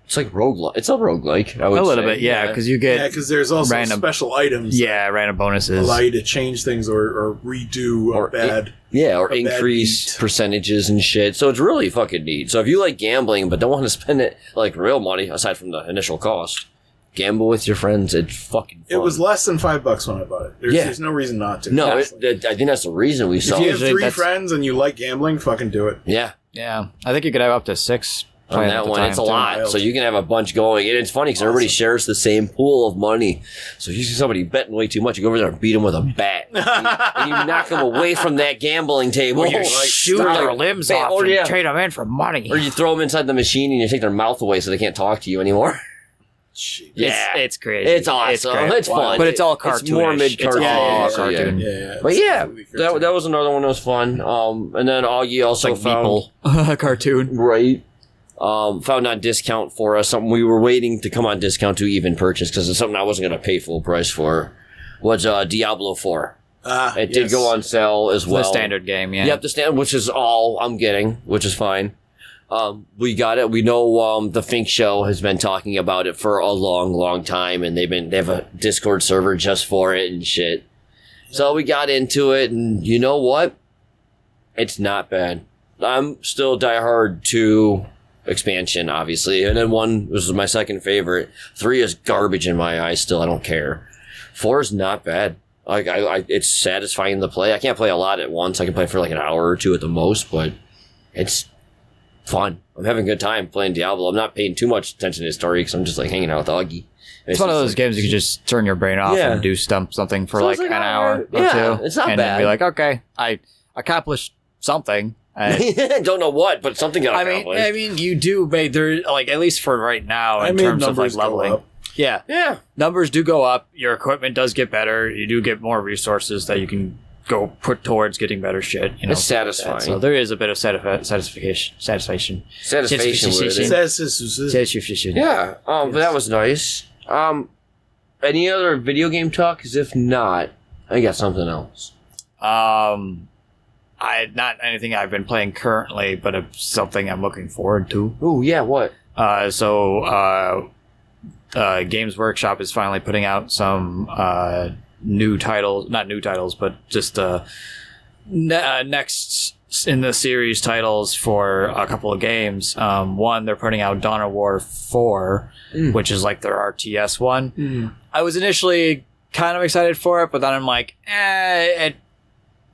it's like roguelike. It's a roguelike, I would say. A little bit, yeah, because you get... Yeah, because there's also random special items. Yeah, random bonuses. Allow you to change things or redo or increase percentages and shit. So it's really fucking neat. So if you like gambling, but don't want to spend it, like, real money, aside from the initial cost, gamble with your friends. It's fucking fun. It was less than $5 when I bought it. There's no reason not to. No, I think that's the reason we saw it. If you have 3 friends and you like gambling, fucking do it. Yeah. Yeah. I think you could have up to 6 on that one. It's a lot. So you can have a bunch going. And it's funny because everybody shares the same pool of money. So if you see somebody betting way too much, you go over there and beat them with a bat. and you knock them away from that gambling table. Or you shoot their limbs off and trade them in for money. Or you throw them inside the machine and you take their mouth away so they can't talk to you anymore. Yeah, it's crazy. It's awesome. It's fun, but it's all cartoonish. It's more mid-cartoon. Cartoon. Yeah. But that was another one that was fun. And then Augie also found a cartoon, right? Found on discount for us something we were waiting to come on discount to even purchase because it's something I wasn't going to pay full price for. Was Diablo IV. It did go on sale as well. The standard game, yeah. Yep, the standard, which is all I'm getting, which is fine. We got it. We know the Fink Show has been talking about it for a long, long time, and they have a Discord server just for it and shit. So we got into it, and you know what? It's not bad. I'm still diehard 2 expansion, obviously, and then 1 was my second favorite. 3 is garbage in my eyes. Still, I don't care. 4 is not bad. Like it's satisfying to play. I can't play a lot at once. I can play for like an hour or 2 at the most, but it's fun. I'm having a good time playing Diablo. I'm not paying too much attention to the story because I'm just like hanging out with Augie. It's one of those games you can just turn your brain off and do something for like an hour or 2. It's not bad. And then be like, okay, I accomplished something. Don't know what, but something got accomplished. I mean, you do, there, like, at least for right now, in terms of like leveling. Yeah. Numbers do go up. Your equipment does get better. You do get more resources that you can go put towards getting better shit. It's satisfying. Like so there is a bit of satisfaction. Yeah. But that was nice. Any other video game talk? Because if not, I got something else. Not anything I've been playing currently, but it's something I'm looking forward to. Oh yeah, what? Games Workshop is finally putting out some new titles, not new titles, but just next in the series titles for a couple of games. One, they're putting out Dawn of War 4, which is like their RTS one. I was initially kind of excited for it, but then I'm like,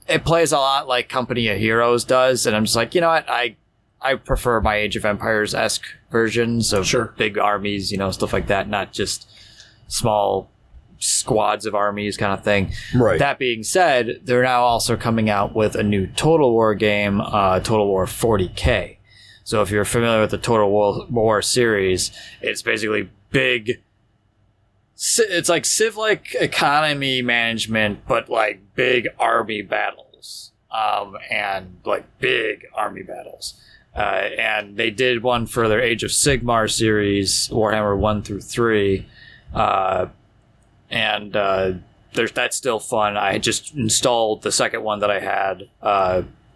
it plays a lot like Company of Heroes does, and I'm just like, you know what, I prefer my Age of Empires-esque versions of big armies, stuff like that, not just small squads of armies kind of thing. Right. That being said, they're now also coming out with a new Total War game, Total War 40K. So if you're familiar with the Total War series, it's basically big... It's like Civ-like economy management, but like big army battles. And like big army battles. And they did one for their Age of Sigmar series, Warhammer 1 through 3. That's still fun. I just installed the second one that I had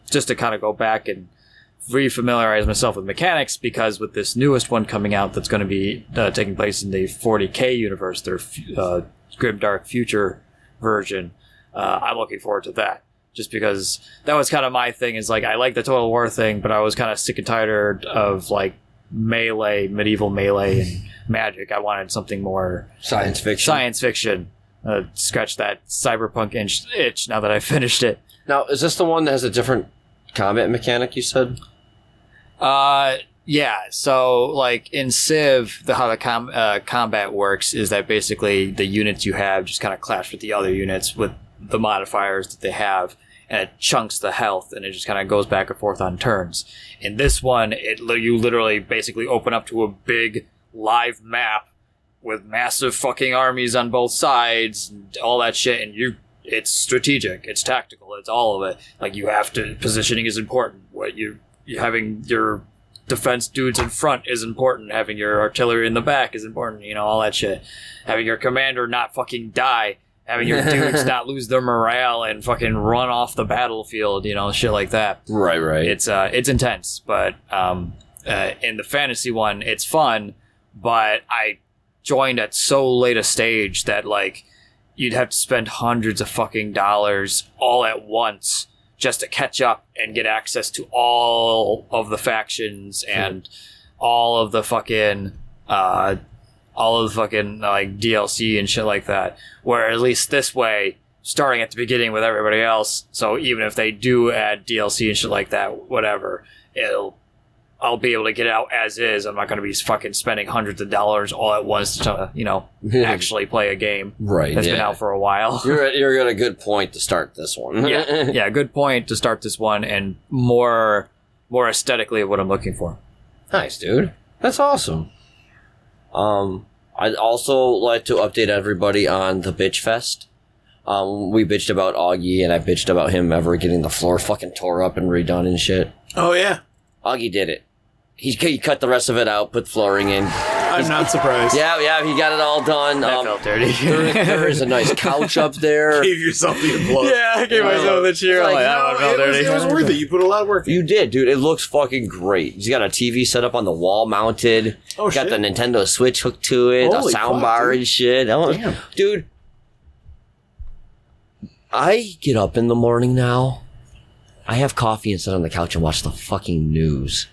just to kind of go back and refamiliarize myself with mechanics, because with this newest one coming out that's going to be taking place in the 40K universe, their Grimdark Future version, I'm looking forward to that. Just because that was kind of my thing, is like I like the Total War thing, but I was kind of sick and tired of like medieval melee and magic. I wanted something more science fiction. Scratch that cyberpunk itch now that I finished it. Now, is this the one that has a different combat mechanic, you said? Yeah. So, like in Civ, how the combat works is that basically the units you have just kind of clash with the other units with the modifiers that they have, and it chunks the health, and it just kind of goes back and forth on turns. In this one, you literally basically open up to a big live map with massive fucking armies on both sides, and all that shit, and it's strategic, it's tactical, it's all of it. Like, you have to, positioning is important. What you having your defense dudes in front is important. Having your artillery in the back is important. All that shit. Having your commander not fucking die. Having your dudes not lose their morale and fucking run off the battlefield. Shit like that. Right. It's intense, but in the fantasy one, it's fun. But I joined at so late a stage that like you'd have to spend hundreds of fucking dollars all at once just to catch up and get access to all of the factions and all of the fucking like DLC and shit like that. Where at least this way, starting at the beginning with everybody else, so even if they do add DLC and shit like that, whatever, I'll be able to get it out as is. I'm not going to be fucking spending hundreds of dollars all at once to, actually play a game that's been out for a while. You're at a good point to start this one. yeah, good point to start this one, and more aesthetically of what I'm looking for. Nice, dude. That's awesome. I'd also like to update everybody on the Bitch Fest. We bitched about Augie, and I bitched about him ever getting the floor fucking tore up and redone and shit. Oh, yeah. Augie did it. He cut the rest of it out, put flooring in. I'm not surprised. Yeah, he got it all done. That felt dirty. There is a nice couch up there. Gave yourself the applause. Yeah, I gave myself the cheer. It was worth it. You put a lot of work in. You did, dude. It looks fucking great. He's got a TV set up on the wall mounted. Oh, got shit. the Nintendo Switch hooked to it. Holy a soundbar and shit. Damn. Dude, I get up in the morning now. I have coffee and sit on the couch and watch the fucking news.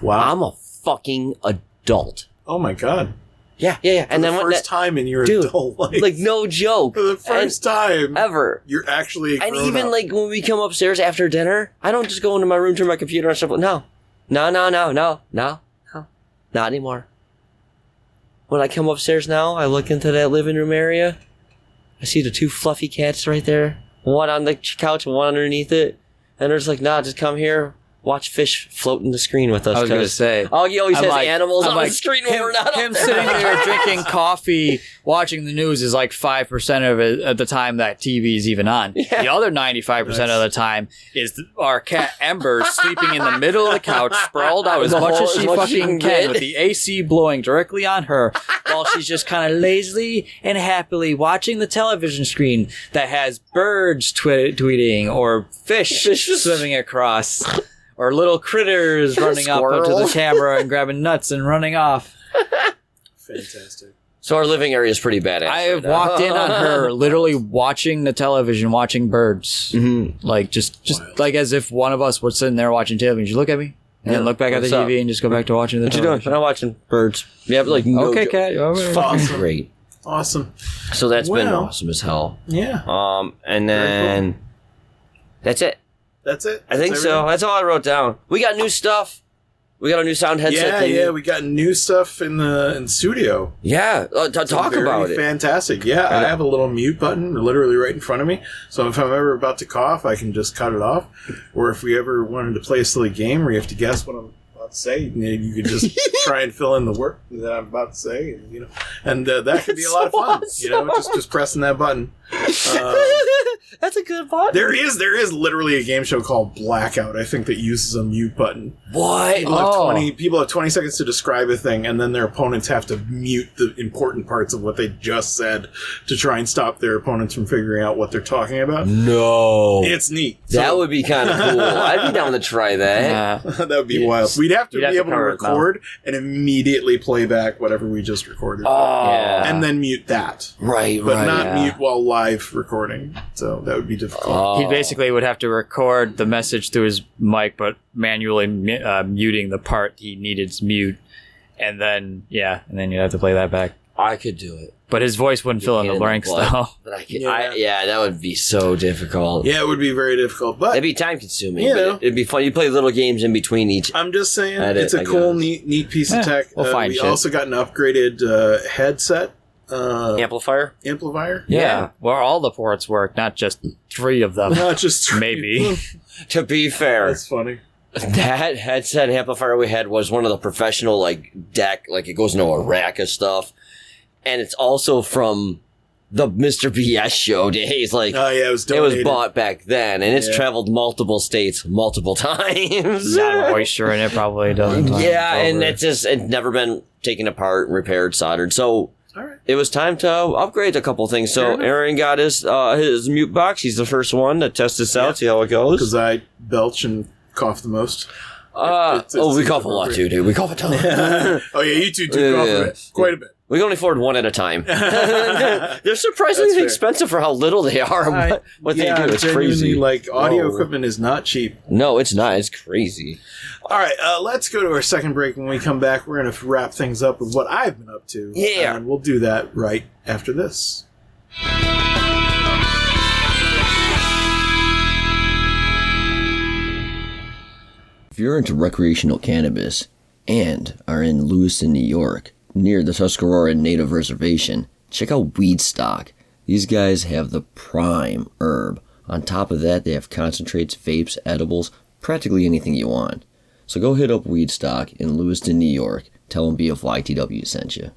Wow. I'm a fucking adult. Oh my god. Yeah. And For then the first time in your dude, adult life. like no joke. For the first time ever. You're actually a And grown even up. like when we come upstairs after dinner, I don't just go into my room, turn my computer on, stuff. No. Not anymore. When I come upstairs now, I look into that living room area. I see the two fluffy cats right there. One on the couch and one underneath it. And they're just like, nah, just come here. watch fish float in the screen with us. I was going to say. Augie always has animals on the screen when we're not him up there. sitting there drinking coffee, watching the news is like 5% of it at the time that TV is even on. Yeah. The other 95% of the time is our cat Ember sleeping in the middle of the couch, sprawled out as much as she fucking can, with the AC blowing directly on her, while she's just kind of lazily and happily watching the television screen that has birds tweeting or fish swimming across. Or little critters running up onto the camera and grabbing nuts and running off. Fantastic. So our living area is pretty badass. I have walked in on her literally watching the television, watching birds. Mm-hmm. Like, just like as if one of us was sitting there watching television. She'd look at me and then look back at the TV and just go back to watching the television. What you doing? I'm watching birds. Yeah, like okay, cat. It's fucking great. Awesome. So that's been awesome as hell. Yeah. And then that's it. That's it? I think so. That's all I wrote down. We got new stuff. We got a new sound headset. Yeah, we got new stuff in the studio. Yeah, talk about it. Fantastic. Yeah, I have a little mute button literally right in front of me. So if I'm ever about to cough, I can just cut it off. Or if we ever wanted to play a silly game where you have to guess what I'm about to say, you could just try and fill in the word that I'm about to say, and that could be a lot of fun. Just pressing that button. That's a good button. There is literally a game show called Blackout, I think, that uses a mute button. What? People have 20 seconds to describe a thing, and then their opponents have to mute the important parts of what they just said to try and stop their opponents from figuring out what they're talking about. No. It's neat. That would be kind of cool. I'd be down to try that. That would be wild. We'd have to be able to record and immediately play back whatever we just recorded. And then mute that. But not mute while live recording. So that would be difficult. He basically would have to record the message through his mic, but manually muting the part he needed to mute, and then you'd have to play that back. I could do it, but his voice wouldn't fill in the blanks, though. But that would be so difficult. Yeah, it would be very difficult, but it'd be time consuming. It'd be fun. You play little games in between each. I'm just saying, it's a cool, neat piece of tech. We also got an upgraded headset. Amplifier? Yeah, where all the ports work, not just 3 of them. Not just 3. Maybe. To be fair. That's funny. That headset amplifier we had was one of the professional, deck, it goes into a rack of stuff. And it's also from the Mr. BS show days. it was donated. It was bought back then, and it's traveled multiple states multiple times. Not moisture in it, probably a dozen times. Yeah, and it's never been taken apart, repaired, soldered. So it was time to upgrade a couple things. So Erin got his mute box. He's the first one to test this out, see how it goes. Because I belch and cough the most. We cough a lot too, dude. We cough a ton. You two do cough a bit. Quite a bit. We can only afford one at a time. They're surprisingly expensive for how little they are. What they do, it's crazy. Audio equipment is not cheap. No, it's not. It's crazy. All right, let's go to our second break. When we come back, we're going to wrap things up with what I've been up to. Yeah. And we'll do that right after this. If you're into recreational cannabis and are in Lewiston, New York, near the Tuscarora Native Reservation, check out WeedStock. These guys have the prime herb. On top of that, they have concentrates, vapes, edibles, practically anything you want. So go hit up WeedStock in Lewiston, New York. Tell them BFYTW sent you.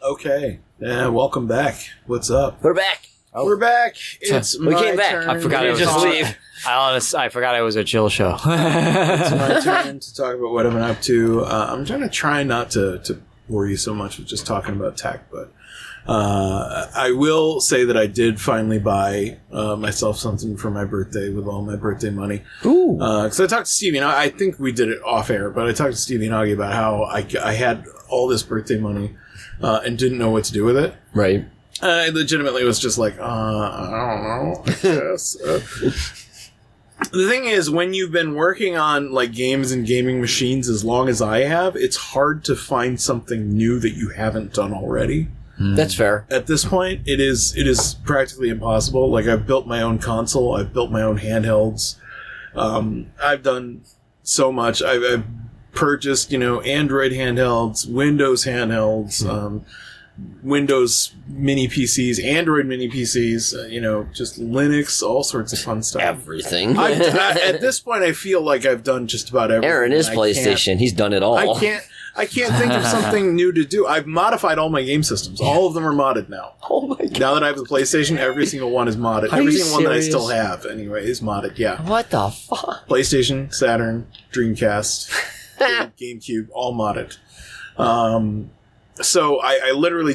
Okay. Welcome back. What's up? We're back. We're back. It's we came back. Turn. I forgot it was just leave. I forgot it was a chill show. It's my turn to talk about what I've been up to. I'm trying to try not to bore you so much with just talking about tech, but I will say that I did finally buy myself something for my birthday with all my birthday money. Ooh. Because I talked to Stevie, and I think we did it off air, but I talked to Stevie and Augie about how I had all this birthday money and didn't know what to do with it. Right. I legitimately was just like, I don't know, I guess. The thing is, when you've been working on games and gaming machines as long as I have, it's hard to find something new that you haven't done already. That's fair. At this point, it is practically impossible. I've built my own console, I've built my own handhelds. I've done so much. I've purchased, Android handhelds, Windows handhelds, Windows mini PCs, Android mini PCs, just Linux, all sorts of fun stuff. Everything. At this point, I feel like I've done just about everything. Aaron is PlayStation. He's done it all. I can't think of something new to do. I've modified all my game systems. All of them are modded now. Oh my god. Now that I have the PlayStation, every single one is modded. Every single one that I still have, anyway, is modded, yeah. What the fuck? PlayStation, Saturn, Dreamcast, GameCube, all modded. So I literally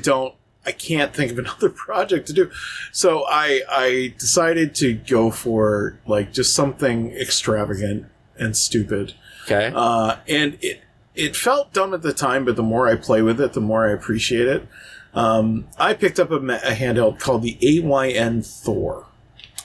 I can't think of another project to do. So I decided to go for, just something extravagant and stupid. Okay. And it felt dumb at the time, but the more I play with it, the more I appreciate it. I picked up a handheld called the AYN Thor.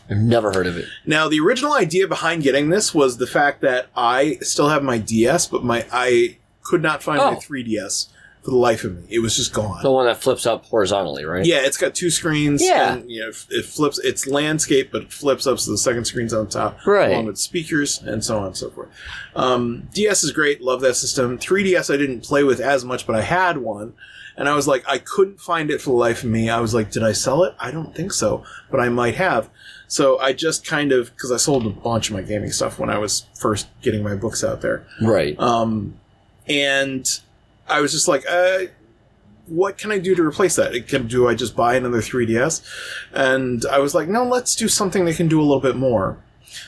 I've never heard of it. Now, the original idea behind getting this was the fact that I still have my DS, but I could not find my 3DS for the life of me. It was just gone. The one that flips up horizontally, right? Yeah, it's got two screens. Yeah. And, it flips. It's landscape, but it flips up so the second screen's on top. Right. Along with speakers and so on and so forth. DS is great. Love that system. 3DS I didn't play with as much, but I had one. And I was like, I couldn't find it for the life of me. I was like, did I sell it? I don't think so, but I might have. So I just because I sold a bunch of my gaming stuff when I was first getting my books out there. Right. And I was just like, what can I do to replace that? Do I just buy another 3DS? And I was like, no, let's do something that can do a little bit more.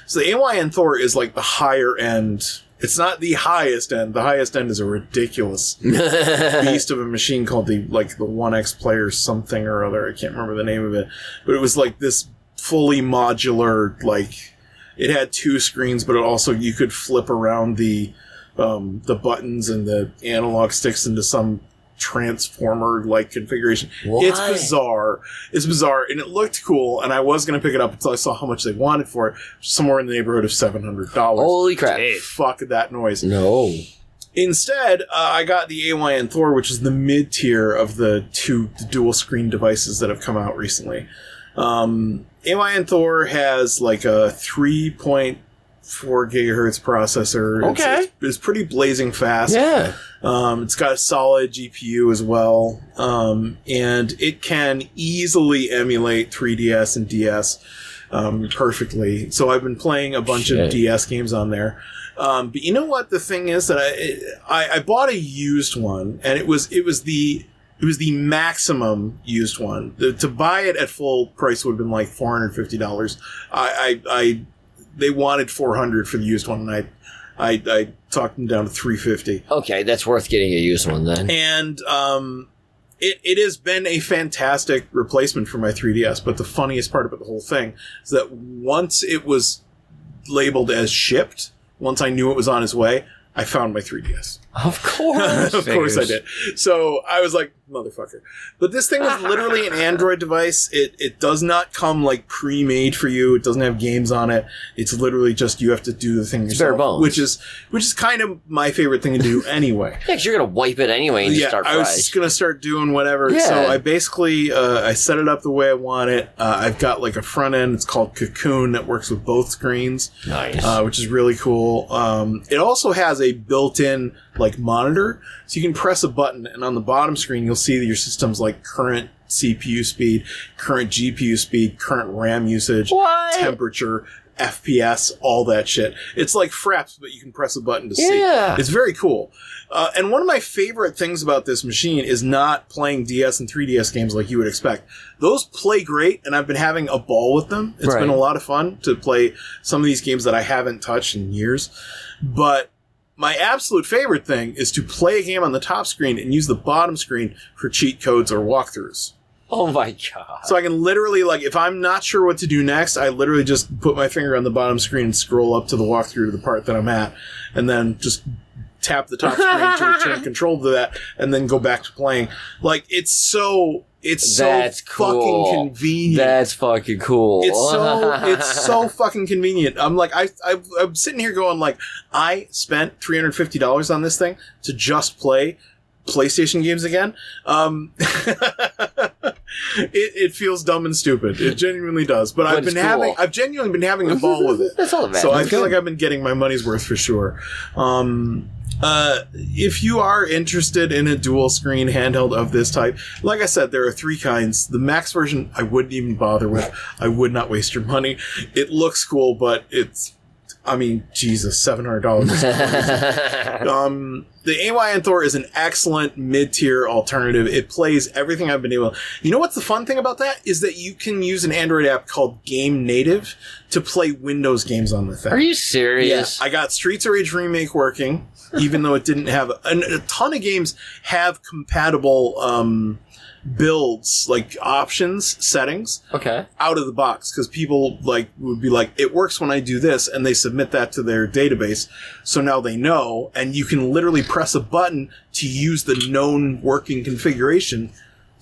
So the AYN Thor is the higher end. It's not the highest end. The highest end is a ridiculous beast of a machine called the 1X Player something or other. I can't remember the name of it. But it was this fully modular, it had two screens, but it also, you could flip around the buttons and the analog sticks into some transformer configuration. What? It's bizarre, and it looked cool, and I was going to pick it up until I saw how much they wanted for it, somewhere in the neighborhood of $700. Holy crap. Fuck that noise. No. Instead, I got the AYN Thor, which is the mid-tier of the dual screen devices that have come out recently. AYN Thor has a 3.4 gigahertz processor. Okay. It's pretty blazing fast. Yeah. It's got a solid GPU as well. And it can easily emulate 3DS and DS perfectly. So I've been playing a bunch of DS games on there. But you know what the thing is that I bought a used one, and it was the maximum used one. To buy it at full price would have been $450. They wanted $400 for the used one, and I talked them down to $350. Okay, that's worth getting a used one then. And it has been a fantastic replacement for my 3DS. But the funniest part about the whole thing is that once it was labeled as shipped, once I knew it was on its way, I found my 3DS. Of course. Of course I did. So I was like, motherfucker. But this thing was literally an Android device. It does not come pre-made for you. It doesn't have games on it. It's literally just you have to do the thing yourself. Bare bones. Which is kind of my favorite thing to do anyway. Yeah, because you're going to wipe it anyway and just start fresh. I was just going to start doing whatever. Yeah. So I basically, I set it up the way I want it. I've got a front end. It's called Cocoon that works with both screens. Nice. Which is really cool. It also has a built-in monitor, so you can press a button, and on the bottom screen you'll see your system's current CPU speed, current GPU speed, current RAM usage, temperature, FPS, all that shit. It's like Fraps, but you can press a button to see. It's very cool. And one of my favorite things about this machine is not playing DS and 3DS games like you would expect. Those play great, and I've been having a ball with them. It's been a lot of fun to play some of these games that I haven't touched in years. But my absolute favorite thing is to play a game on the top screen and use the bottom screen for cheat codes or walkthroughs. Oh my god. So I can literally, if I'm not sure what to do next, I literally just put my finger on the bottom screen and scroll up to the walkthrough to the part that I'm at, and then just tap the top screen to return control to that, and then go back to playing. It's so fucking convenient. That's fucking cool. It's so fucking convenient. I'm I'm sitting here going I spent $350 on this thing to just play PlayStation games again. It feels dumb and stupid. It genuinely does. But I've genuinely been having a ball with it. That's all that matters. So I feel like I've been getting my money's worth for sure. If you are interested in a dual screen handheld of this type, like I said, there are 3 kinds. The max version, I wouldn't even bother with. I would not waste your money. It looks cool, but it's, I mean, Jesus, $700 is crazy. The AYN-Thor is an excellent mid-tier alternative. It plays everything I've been able. You know what's the fun thing about that is that you can use an Android app called Game Native to play Windows games on the thing. Are you serious? Yeah, I got Streets of Rage Remake working, even though it didn't have a ton of games have compatible builds, like options, settings, out of the box, because people would be like, it works when I do this, and they submit that to their database, so now they know, and you can literally press a button to use the known working configuration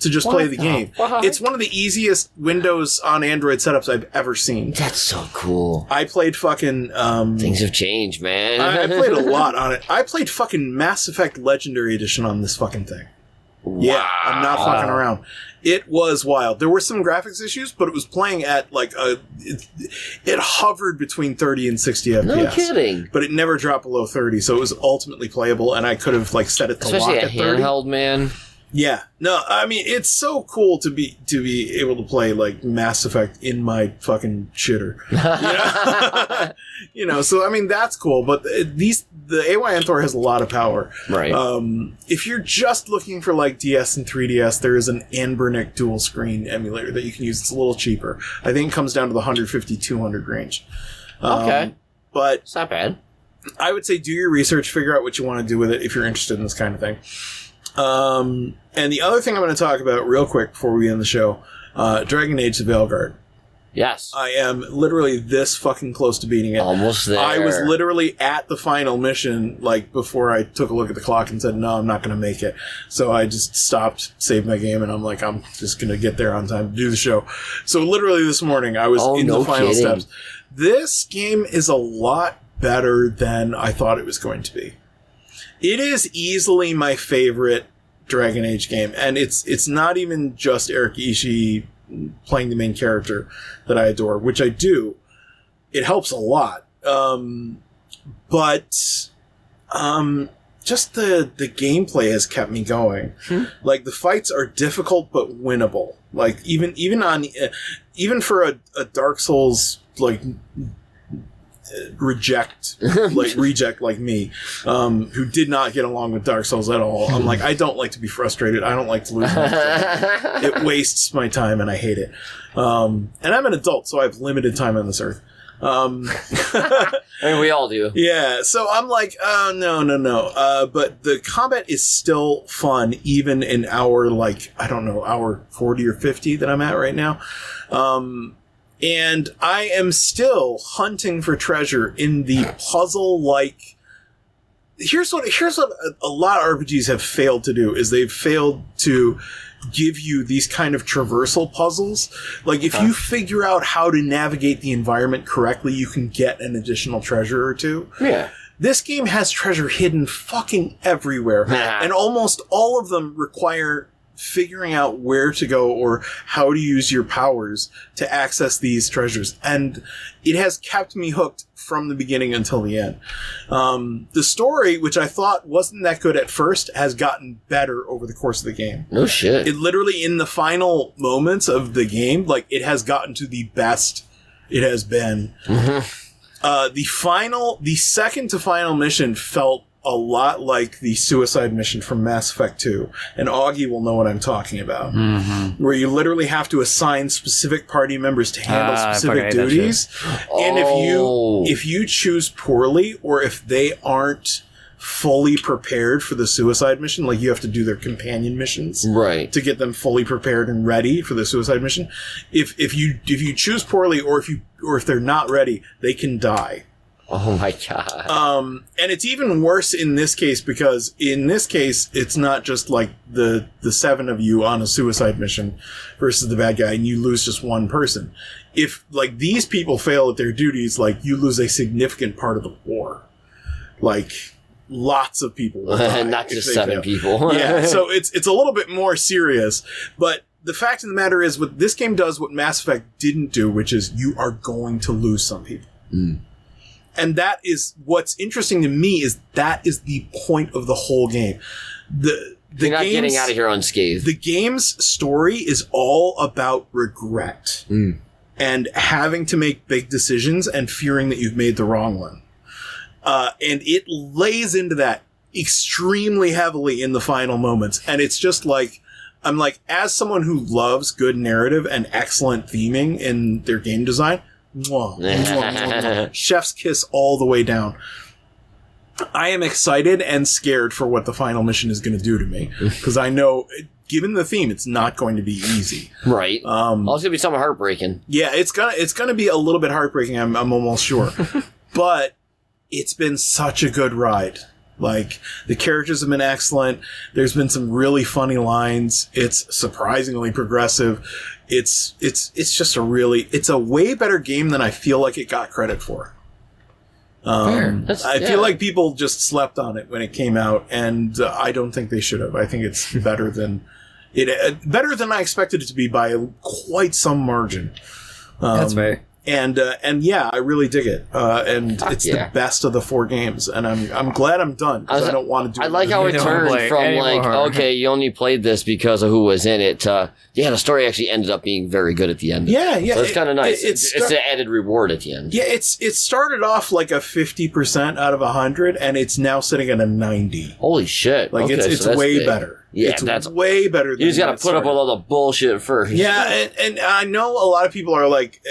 to just play the game. It's one of the easiest Windows on Android setups I've ever seen. That's so cool. I played fucking... Things have changed, man. I played a lot on it. I played fucking Mass Effect Legendary Edition on this fucking thing. Wow. Yeah, I'm not fucking around. It was wild. There were some graphics issues, but it was playing at it hovered between 30 and 60 FPS. No kidding. But it never dropped below 30, so it was ultimately playable, and I could have set it to especially lock a at 30. handheld, man. Yeah. No, I mean, it's so cool to be able to play Mass Effect in my fucking shitter. You know, so I mean, that's cool, but the AYN-Thor has a lot of power. Right. If you're just looking for DS and 3DS, there is an Anbernic dual screen emulator that you can use. It's a little cheaper. I think it comes down to the 150-200 range. Okay. But it's not bad. I would say do your research, figure out what you want to do with it if you're interested in this kind of thing. And the other thing I'm going to talk about real quick before we end the show, DragonAge the Veilguard. Yes. I am literally this fucking close to beating it. Almost there. I was literally at the final mission, before I took a look at the clock and said, no, I'm not going to make it. So I just stopped, saved my game, and I'm I'm just going to get there on time to do the show. So literally this morning, I was in the final steps. This game is a lot better than I thought it was going to be. It is easily my favorite DragonAge game, and it's not even just Eric Ishii playing the main character that I adore, which I do. It helps a lot. But just the gameplay has kept me going. The fights are difficult but winnable. Even for a Dark Souls reject like me, who did not get along with Dark Souls at all. I'm I don't like to be frustrated. I don't like to lose my time. It wastes my time and I hate it. And I'm an adult, so I have limited time on this earth. I mean, we all do. Yeah, so I'm oh, no. But the combat is still fun, even in hour, hour 40 or 50 that I'm at right now. And I am still hunting for treasure in the puzzle-like... Here's what a lot of RPGs have failed to do, is they've failed to give you these kind of traversal puzzles. If you figure out how to navigate the environment correctly, you can get an additional treasure or two. Yeah. This game has treasure hidden fucking everywhere. And almost all of them require figuring out where to go or how to use your powers to access these treasures. And it has kept me hooked from the beginning until the end. The story, which I thought wasn't that good at first, has gotten better over the course of the game. No shit. It literally, in the final moments of the game, it has gotten to the best it has been. The second to final mission felt a lot like the suicide mission from Mass Effect 2. And Augie will know what I'm talking about. Where you literally have to assign specific party members to handle specific duties. And if you choose poorly, or if they aren't fully prepared for the suicide mission, you have to do their companion missions, right, to get them fully prepared and ready for the suicide mission. If you choose poorly, or if they're not ready, they can die. Oh my god. And it's even worse in this case, because in this case, it's not just the 7 of you on a suicide mission versus the bad guy and you lose just one person. If these people fail at their duties, you lose a significant part of the war. Lots of people will die. Not just 7 people. Yeah, so it's a little bit more serious, but the fact of the matter is, what this game does what Mass Effect didn't do, which is you are going to lose some people. And that is what's interesting to me is that is the point of the whole game. You're not getting out of here unscathed. The game's story is all about regret and having to make big decisions and fearing that you've made the wrong one. And it lays into that extremely heavily in the final moments. And it's just like, I'm like, as someone who loves good narrative and excellent theming in their game design, chef's kiss all the way down. I am excited and scared for what the final mission is going to do to me, because I know, given the theme, it's not going to be easy. Right. Also, it's gonna be something heartbreaking. Yeah, it's gonna be a little bit heartbreaking. I'm almost sure, but it's been such a good ride. Like, the characters have been excellent. There's been some really funny lines. It's surprisingly progressive. It's just it's a way better game than I feel like it got credit for. I feel like people just slept on it when it came out, and I don't think they should have. I think it's better than I expected it to be by quite some margin. That's fair. And yeah, I really dig it. And it's the best of the 4 games, and I'm glad I'm done, because I don't want to do it. I like how it turned from like, okay, you only played this because of who was in it, to, the story actually ended up being very good at the end. Yeah. So it's kind of nice. It's an added reward at the end. Yeah, it started off like a 50% out of 100, and it's now sitting at a 90. Holy shit. Like, it's way better. Yeah, that's way better than you just got to put up with all the bullshit first. Yeah, and I know a lot of people are like,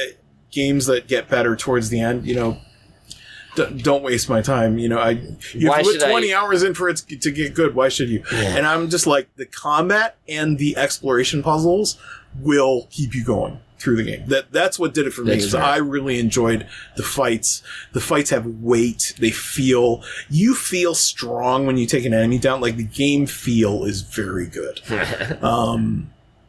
games that get better towards the end, don't waste my time. You have to put 20 hours in for it to get good. Why should you? Yeah. And I'm just like, the combat and the exploration puzzles will keep you going through the game. That's what did it for me. I really enjoyed the fights. The fights have weight. You feel strong when you take an enemy down. Like, the game feel is very good.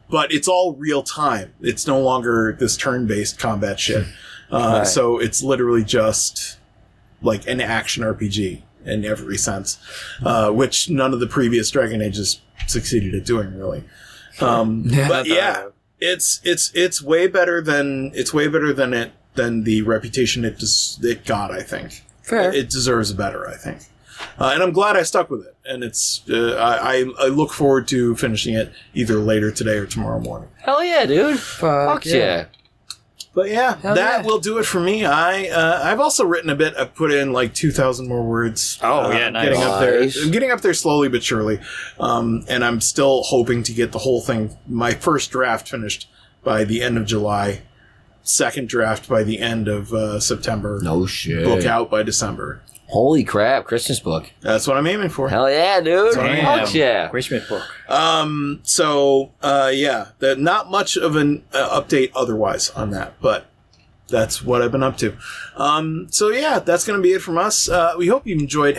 But it's all real time. It's no longer this turn-based combat shit. Right. So it's literally just like an action RPG in every sense, which none of the previous Dragon Ages succeeded at doing, really. But yeah, it's way better than the reputation it got, I think. Fair. It deserves better, I think. And I'm glad I stuck with it. And it's I look forward to finishing it either later today or tomorrow morning. Hell yeah, dude! Fuck yeah! But yeah, will do it for me. I've also written a bit. I've put in like 2,000 more words. Nice. Getting up there. I'm getting up there slowly but surely. And I'm still hoping to get the whole thing, my first draft, finished by the end of July. Second draft by the end of September. No shit. Book out by December. Holy crap, Kristen's book. That's what I'm aiming for. Hell yeah, dude. Fuck yeah. Christmas book. Not much of an update otherwise on that, but that's what I've been up to. That's going to be it from us. We hope you enjoyed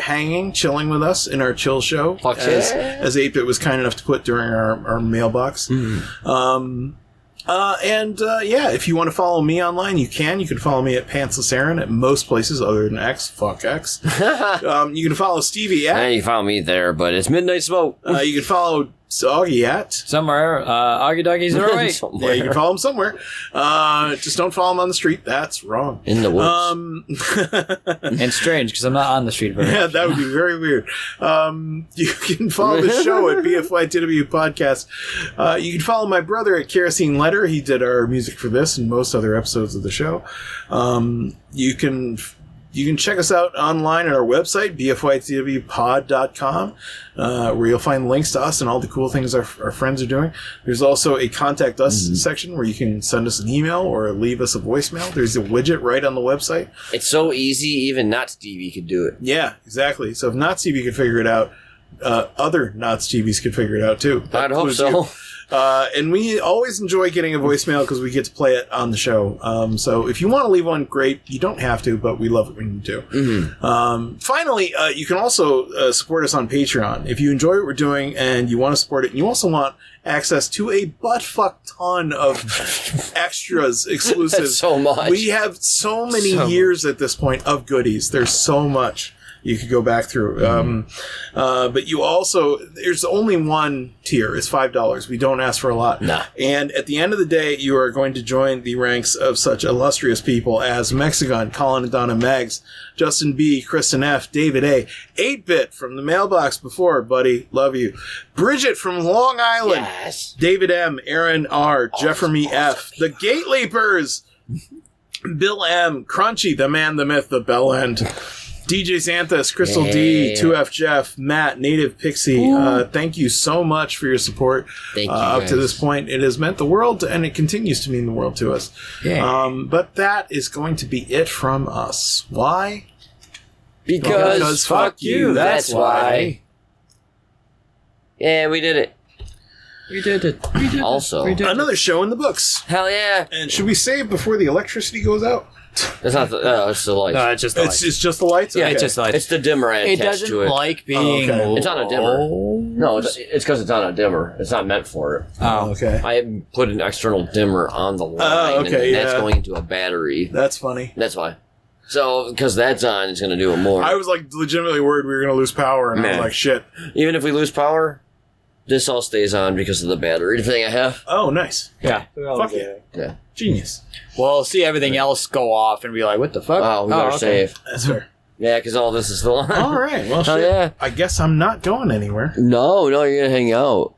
chilling with us in our chill show. Fuck as 8-Bit was kind enough to put during our mailbox. Mm-hmm. If you want to follow me online, you can. You can follow me at Pantsless Erin at most places other than X. Fuck X. You can follow Stevie at... you follow me there, but it's Midnight Smoke. You can follow Augie at... Somewhere. Augie Doggy 08. Yeah, you can follow him somewhere. Just don't follow him on the street. That's wrong. In the woods. And strange, because I'm not on the street very much. Yeah, that would be very weird. You can follow the show at BFYTW Podcast. You can follow my brother at Kerosene Letter. He did our music for this and most other episodes of the show. You can check us out online at our website, bfytwpod.com, where you'll find links to us and all the cool things our friends are doing. There's also a Contact Us section where you can send us an email or leave us a voicemail. There's a widget right on the website. It's so easy, even not Stevie could do it. Yeah, exactly. So if not Stevie could figure it out, other not Stevies could figure it out too. I'd hope so. And we always enjoy getting a voicemail because we get to play it on the show. So if you want to leave one, great. You don't have to, but we love it when you do. Mm-hmm. Finally, you can also support us on Patreon. If you enjoy what we're doing and you want to support it, and you also want access to a buttfuck ton of extras, exclusives. That's so much. We have so many years at this point of goodies. There's so much. you could go back through. But you also, there's only one tier. It's $5. We don't ask for a lot. Nah. And at the end of the day, you are going to join the ranks of such illustrious people as Mexigon, Colin and Donna, Megs, Justin B, Kristin F, David A, 8-Bit from the mailbox before, buddy, love you. Bridget from Long Island, Yes. David M, Erin R, Jeramey F, the GateLeapers, Bill M, Crunchie, the man, the myth, the bell end, DJ Xanthus, Crystal D, 2F Jeff, Matt, Native Pixie. Thank you so much for your support. Thank you, up to guys. this point. It has meant the world, and it continues to mean the world to us. Yeah. But that is going to be it from us. Why? Because fuck you, that's why. Yeah, we did it. We did it. We did Also, it. Another show in the books. hell yeah. And should we save before the electricity goes out? That's not the, it's the lights. No, it's just the lights. It's just the lights? Yeah, Okay. it's just the lights. It's the dimmer I It attached doesn't to it. like being. okay. It's on a dimmer. low. No, it's because it's on a dimmer. It's not meant for it. Oh, Okay. I put an external dimmer on the line, okay, and that's yeah. going into a battery. That's funny. That's why. So, because that's on, it's going to do it more. I was like legitimately worried we were going to lose power, and I was Man. like, shit. Even if we lose power, this all stays on because of the battery thing I have. Oh, nice. yeah. Fuck yeah. Yeah. Genius. We'll see everything else go off and be like, what the fuck? Oh, we are okay. safe. That's fair. Yeah, because all this is still on. All right. Well, Oh, shit. yeah. I guess I'm not going anywhere. No, you're going to hang out.